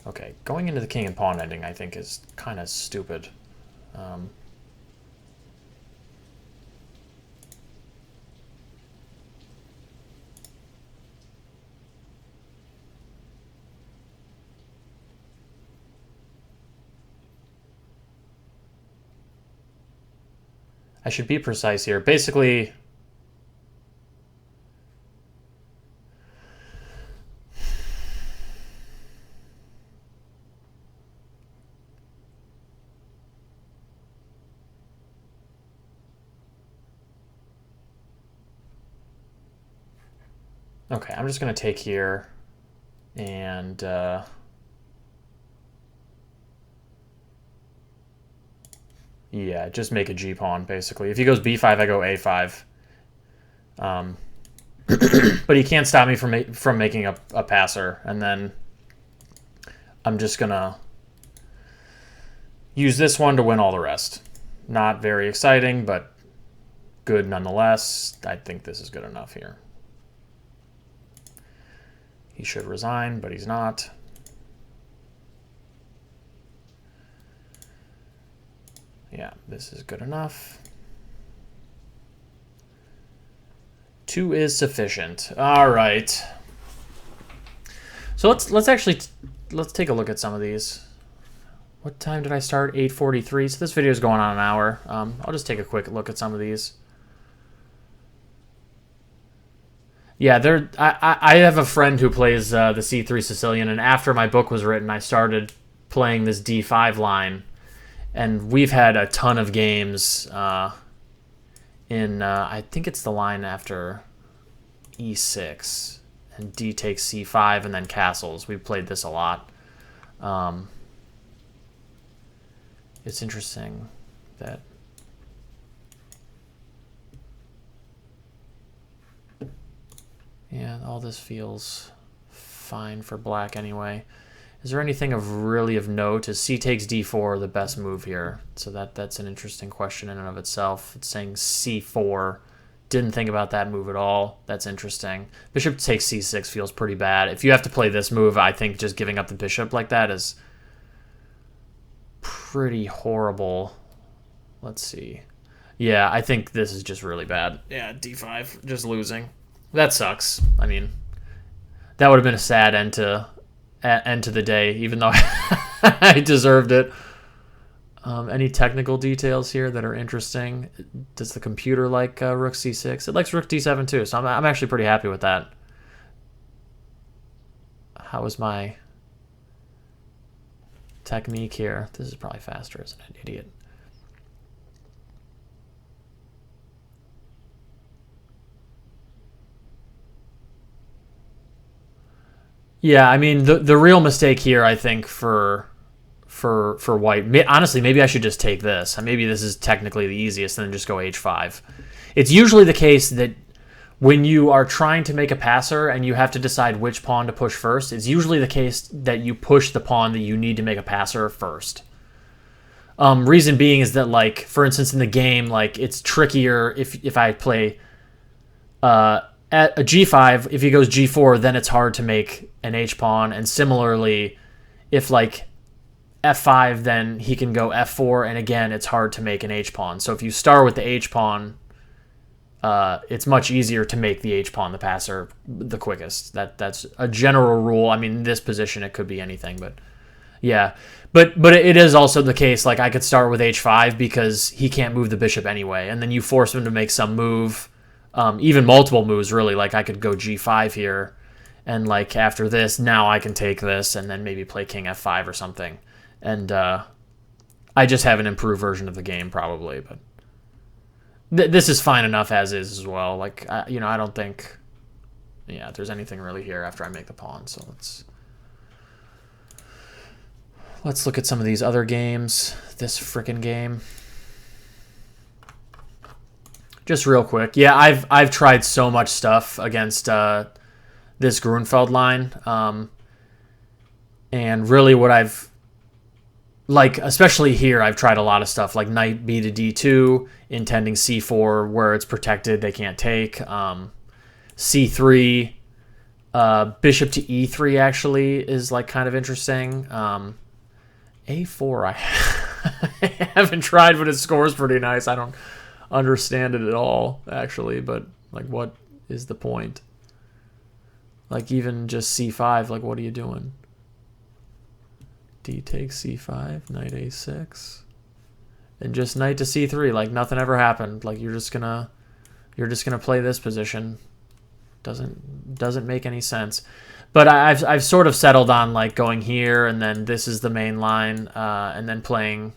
A: Okay, going into the king and pawn ending I think is kind of stupid. I should be precise here. Basically, okay, I'm just going to take here and yeah, just make a g-pawn, basically. If he goes b5, I go a5. But he can't stop me from making a passer, and then I'm just going to use this one to win all the rest. Not very exciting, but good nonetheless. I think this is good enough here. He should resign, but he's not. Yeah, this is good enough. 2 is sufficient. All right. So let's take a look at some of these. What time did I start? 8:43. So this video is going on an hour. I'll just take a quick look at some of these. Yeah, I have a friend who plays the C3 Sicilian, and after my book was written, I started playing this D5 line, and we've had a ton of games in, I think it's the line after E6, and D takes C5, and then castles. We've played this a lot. It's interesting that... Yeah, all this feels fine for black anyway. Is there anything of note? Is C takes D4 the best move here? So that's an interesting question in and of itself. It's saying C4. Didn't think about that move at all. That's interesting. Bishop takes C6 feels pretty bad. If you have to play this move, I think just giving up the bishop like that is pretty horrible. Let's see. Yeah, I think this is just really bad. Yeah, D5, just losing. That sucks. I mean, that would have been a sad end to the day, even though I deserved it. Any technical details here that are interesting? Does the computer like rook c6? It likes rook d7 too, so I'm actually pretty happy with that. How is my technique here? This is probably faster as an idiot. Yeah, I mean the real mistake here, I think, for white. Honestly, maybe I should just take this. Maybe this is technically the easiest, and then just go h5. It's usually the case that when you are trying to make a passer and you have to decide which pawn to push first, it's usually the case that you push the pawn that you need to make a passer first. Reason being is that, like, for instance, in the game, like, it's trickier if I play at a g5, if he goes g4, then it's hard to make an h-pawn. And similarly, if like f5, then he can go f4, and again, it's hard to make an h-pawn. So if you start with the h-pawn, it's much easier to make the h-pawn the passer the quickest. That's a general rule. I mean, in this position, it could be anything, but yeah. But it is also the case, like, I could start with h5 because he can't move the bishop anyway, and then you force him to make some move. Even multiple moves, really. Like, I could go g5 here, and like after this, now I can take this and then maybe play king f5 or something. And I just have an improved version of the game, probably. But this is fine enough as is as well. Like, I don't think, yeah, there's anything really here after I make the pawn. So let's look at some of these other games. This frickin' game. Just real quick. Yeah, I've tried so much stuff against this Grunfeld line. And really what I've, like, especially here, I've tried a lot of stuff, like knight b to d2, intending c4 where it's protected, they can't take. C3, bishop to e3 actually is, like, kind of interesting. A4 I haven't tried, but it scores pretty nice. I don't understand it at all, actually, but, like, what is the point? Like, even just c5, like, what are you doing? D takes c5, knight a6, and just knight to c3, like nothing ever happened. Like, you're just gonna play this position. Doesn't make any sense. But I've sort of settled on, like, going here, and then this is the main line, and then playing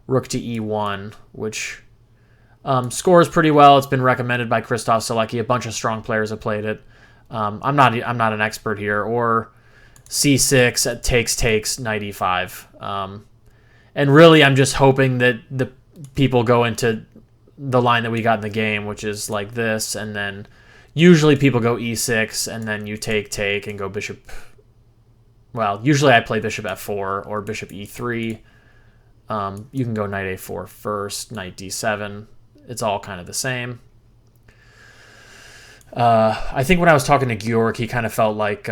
A: rook to e1, which scores pretty well. It's been recommended by Krzysztof Sielecki. A bunch of strong players have played it. I'm not an expert here. Or c6 takes knight e5. And really, I'm just hoping that the people go into the line that we got in the game, which is like this, and then usually people go e6, and then you take and go bishop. Well, usually I play bishop f4 or bishop e3. You can go knight a4 first, knight d7. It's all kind of the same. I think when I was talking to Georg, he kind of felt like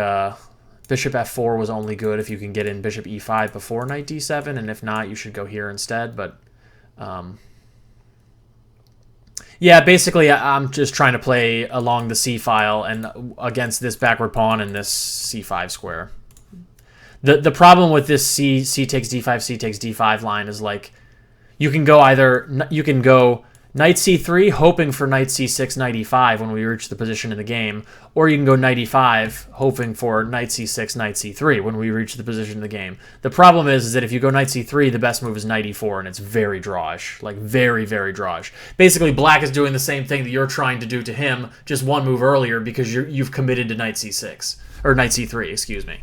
A: bishop f4 was only good if you can get in bishop e5 before knight d7, and if not, you should go here instead. But yeah, basically, I'm just trying to play along the c file and against this backward pawn and this c5 square. The problem with this c takes d5 line is, like, you can go Knight c3, hoping for knight c6, knight e5 when we reach the position in the game. Or you can go knight e5, hoping for knight c6, knight c3 when we reach the position in the game. The problem is that if you go knight c3, the best move is knight e4, and it's very drawish. Like, very, very drawish. Basically, black is doing the same thing that you're trying to do to him, just one move earlier, because you've committed to knight c6. Or knight c3, excuse me.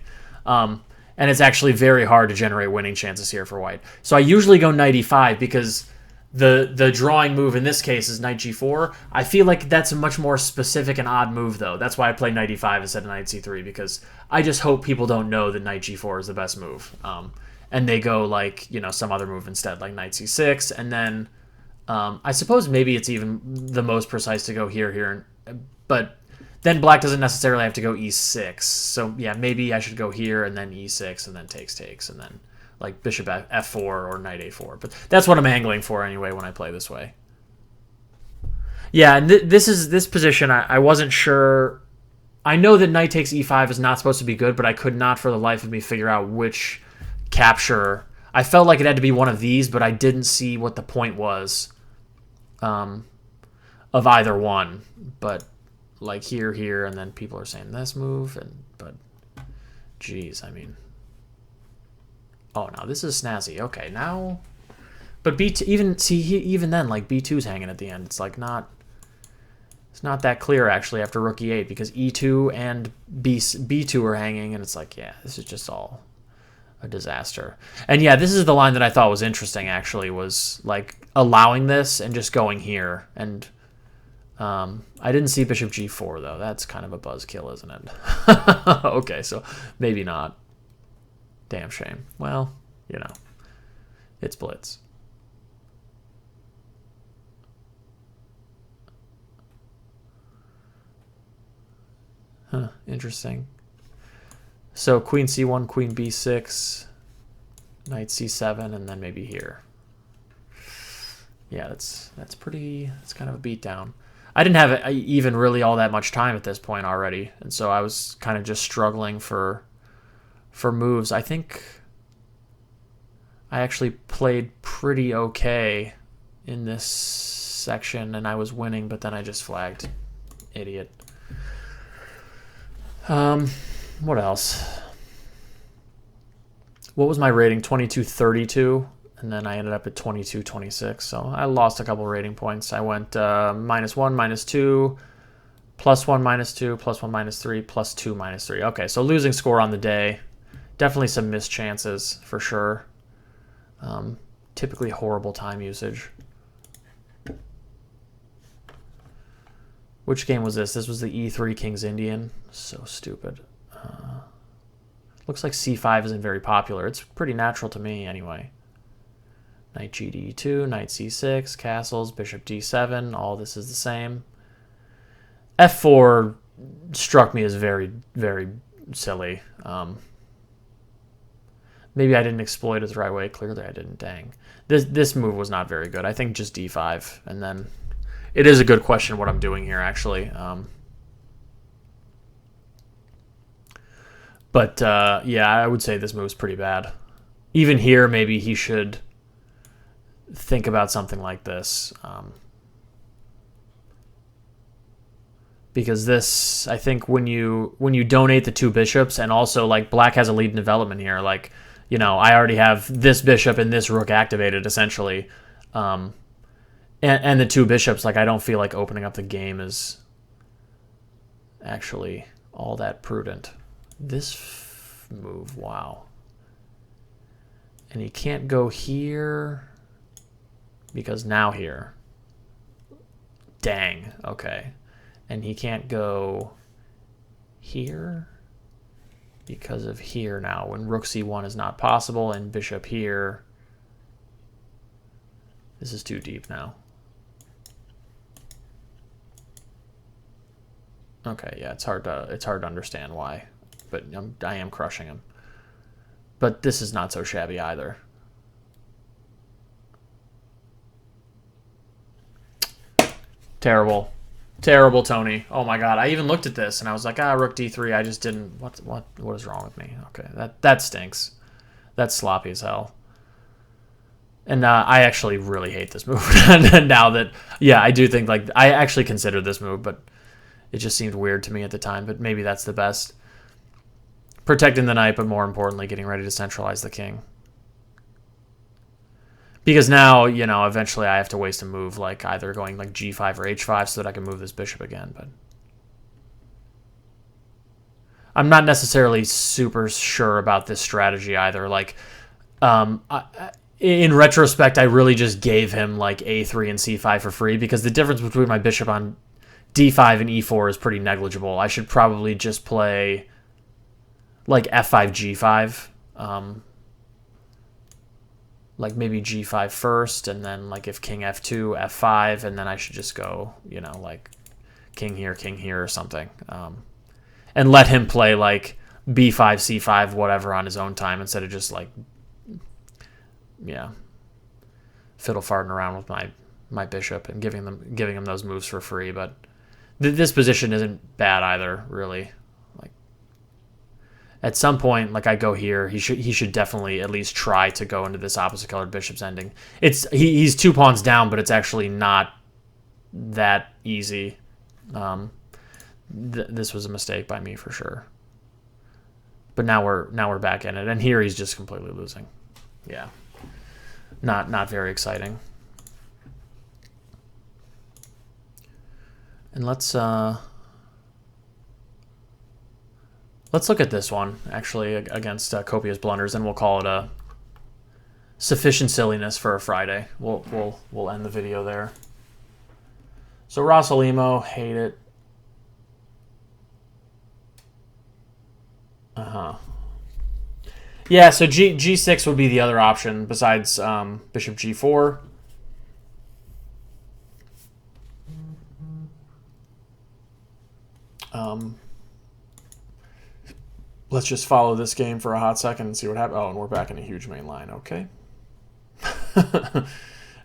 A: And it's actually very hard to generate winning chances here for white. So I usually go knight e5 because the drawing move in this case is knight g4. I feel like that's a much more specific and odd move, though. That's why I play knight e5 instead of knight c3, because I just hope people don't know that knight g4 is the best move. And they go, like, some other move instead, like knight c6. And then I suppose maybe it's even the most precise to go here. But then black doesn't necessarily have to go e6. So, yeah, maybe I should go here and then e6 and then takes, and then like bishop f4 or knight a4. But that's what I'm angling for anyway when I play this way. Yeah, and this position, I wasn't sure. I know that knight takes e5 is not supposed to be good, but I could not for the life of me figure out which capture. I felt like it had to be one of these, but I didn't see what the point was of either one. But like here, and then people are saying this move, but geez, I mean. Oh, no, this is snazzy. Okay, now, but B2 even then, like B2's hanging at the end. It's like it's not that clear actually after rook e8 because E2 and B2 are hanging, and it's like, yeah, this is just all a disaster. And yeah, this is the line that I thought was interesting actually, was like allowing this and just going here. And I didn't see bishop g4 though. That's kind of a buzzkill, isn't it? Okay, so maybe not. Damn shame. Well, it's blitz. Huh, interesting. So queen c1, queen b6, knight c7, and then maybe here. Yeah, that's kind of a beatdown. I didn't have even really all that much time at this point already, and so I was kind of just struggling for moves. I think I actually played pretty okay in this section, and I was winning, but then I just flagged. Idiot. What else? What was my rating? 22-32, and then I ended up at 22-26, so I lost a couple rating points. I went -1, -2, +1, -2, +1, -3, +2, -3. Okay, so losing score on the day. Definitely some missed chances, for sure. Typically horrible time usage. Which game was this? This was the E3 King's Indian. So stupid. Looks like C5 isn't very popular. It's pretty natural to me, anyway. Knight G to E2, Knight C6, castles, Bishop D7. All this is the same. F4 struck me as very, very silly. Maybe I didn't exploit it the right way. Clearly I didn't. Dang. This move was not very good. I think just D5. And then it is a good question what I'm doing here, actually. But yeah, I would say this move's pretty bad. Even here, maybe he should think about something like this. Because this, I think when you donate the two bishops, and also like black has a lead in development here, like, I already have this bishop and this rook activated essentially, and the two bishops. Like, I don't feel like opening up the game is actually all that prudent. This move, wow. And he can't go here because now here. Dang. Okay. And he can't go here because of here now, when rook c1 is not possible, and bishop here. This is too deep now. Okay, yeah, it's hard to understand why, but I am crushing him. But this is not so shabby either. Terrible. Terrible, Tony. Oh my god, I even looked at this and I was like, rook d3. I just didn't. What is wrong with me? Okay, that stinks. That's sloppy as hell. And I actually really hate this move. Now that, yeah, I do think, like, I actually considered this move, but it just seemed weird to me at the time. But maybe that's the best. Protecting the knight, but more importantly, getting ready to centralize the king. Because now, you know, eventually I have to waste a move, like either going like g5 or h5 so that I can move this bishop again. But I'm not necessarily super sure about this strategy either. Like, in retrospect, I really just gave him like a3 and c5 for free because the difference between my bishop on d5 and e4 is pretty negligible. I should probably just play like f5, g5. Like maybe g5 first, and then like if king f2, f5, and then I should just go, you know, like king here or something. And let him play like b5, c5, whatever on his own time instead of just like, yeah, fiddle farting around with my bishop and giving him those moves for free. But this position isn't bad either, really. At some point, like I go here, he should definitely at least try to go into this opposite colored bishop's ending. He's 2 pawns down, but it's actually not that easy. This was a mistake by me for sure. But now we're back in it, and here he's just completely losing. Yeah, not very exciting. And let's look at this one, actually, against Copia's blunders, and we'll call it a sufficient silliness for a Friday. We'll end the video there. So Rossalimo, hate it. Yeah, so G6 would be the other option besides Bishop G4. Let's just follow this game for a hot second and see what happens. Oh, and we're back in a huge main line. Okay.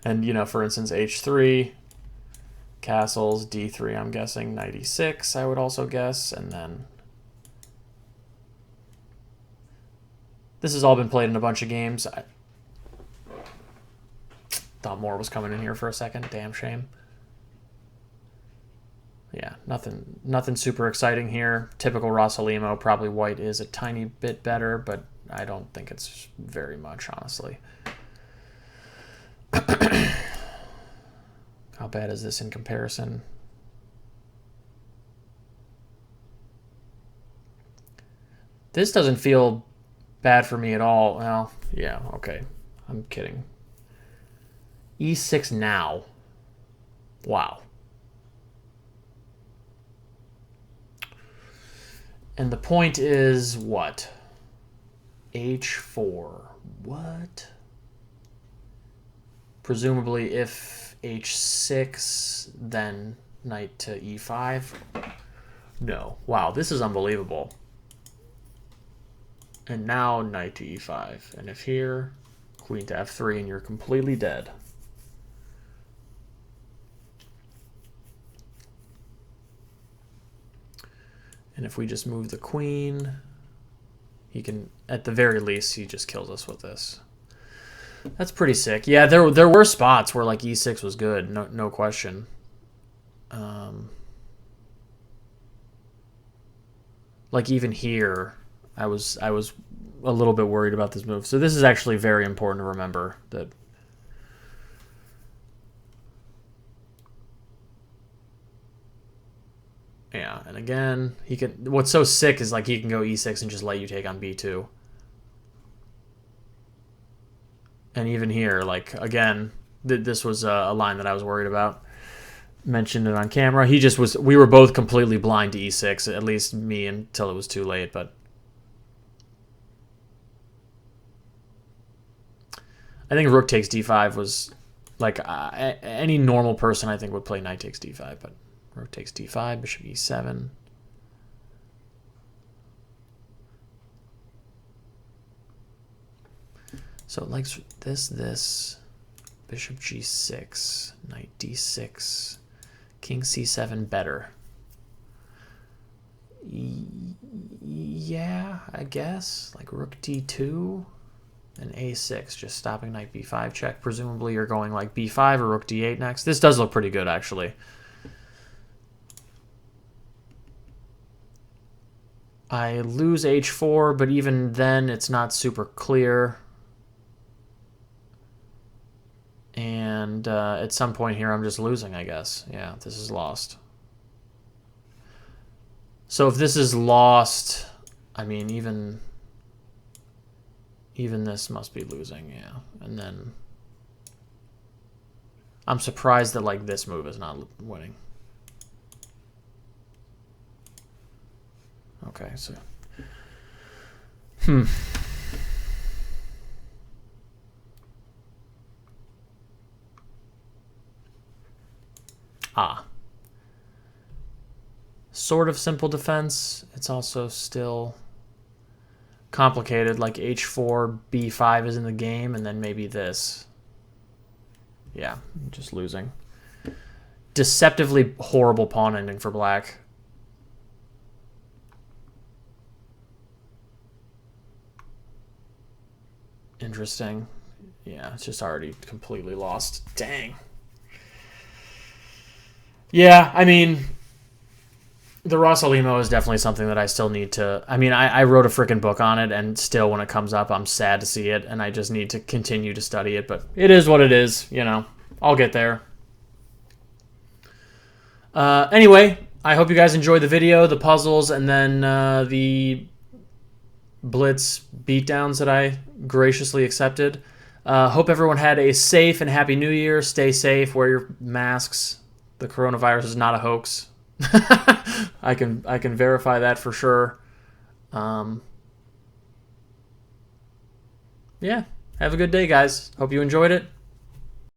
A: And, you know, for instance, H3, castles, D3, I'm guessing, knight E6, I would also guess, and then this has all been played in a bunch of games. I thought more was coming in here for a second. Damn shame. Yeah, nothing super exciting here. Typical Rossalimo. Probably white is a tiny bit better, but I don't think it's very much, honestly. How bad is this in comparison? This doesn't feel bad for me at all. Well, yeah, okay. I'm kidding. E6 now. Wow. And the point is what? H4. What? Presumably if H6, then knight to E5. No. Wow, this is unbelievable. And now knight to E5. And if here, queen to F3, and you're completely dead. And if we just move the queen, he can, at the very least, he just kills us with this. That's pretty sick. Yeah, there were spots where like E6 was good, no question. Like even here, I was a little bit worried about this move. So this is actually very important to remember that. Yeah, and again, he can. What's so sick is like he can go E6 and just let you take on B2. And even here, like again, this was a line that I was worried about. Mentioned it on camera. He just was. We were both completely blind to E6, at least me, until it was too late. But I think rook takes D5 was like any normal person I think would play knight takes D5, but. Rook takes D5, bishop E7. So it likes this, bishop G6, knight D6, king C7 better. Yeah, I guess. Like rook D2. And a6, just stopping knight b5 check. Presumably you're going like b5 or rook d8 next. This does look pretty good, actually. I lose h4, but even then it's not super clear. And at some point here I'm just losing, I guess. Yeah, this is lost. So if this is lost, I mean, even this must be losing, yeah. And then I'm surprised that like this move is not winning. Okay, so sort of simple defense. It's also still complicated, like h4, b5 is in the game, and then maybe this. Yeah, just losing. Deceptively horrible pawn ending for black. Interesting. Yeah, it's just already completely lost. Dang. Yeah, I mean, the Rossalimo is definitely something that I still need to... I mean, I wrote a freaking book on it, and still when it comes up, I'm sad to see it, and I just need to continue to study it, but it is what it is, you know. I'll get there. Anyway, I hope you guys enjoyed the video, the puzzles, and then the blitz beatdowns that I graciously accepted. Hope everyone had a safe and happy new year. Stay safe, wear your masks. The coronavirus is not a hoax. I can verify that for sure. Yeah, have a good day, guys. Hope you enjoyed it.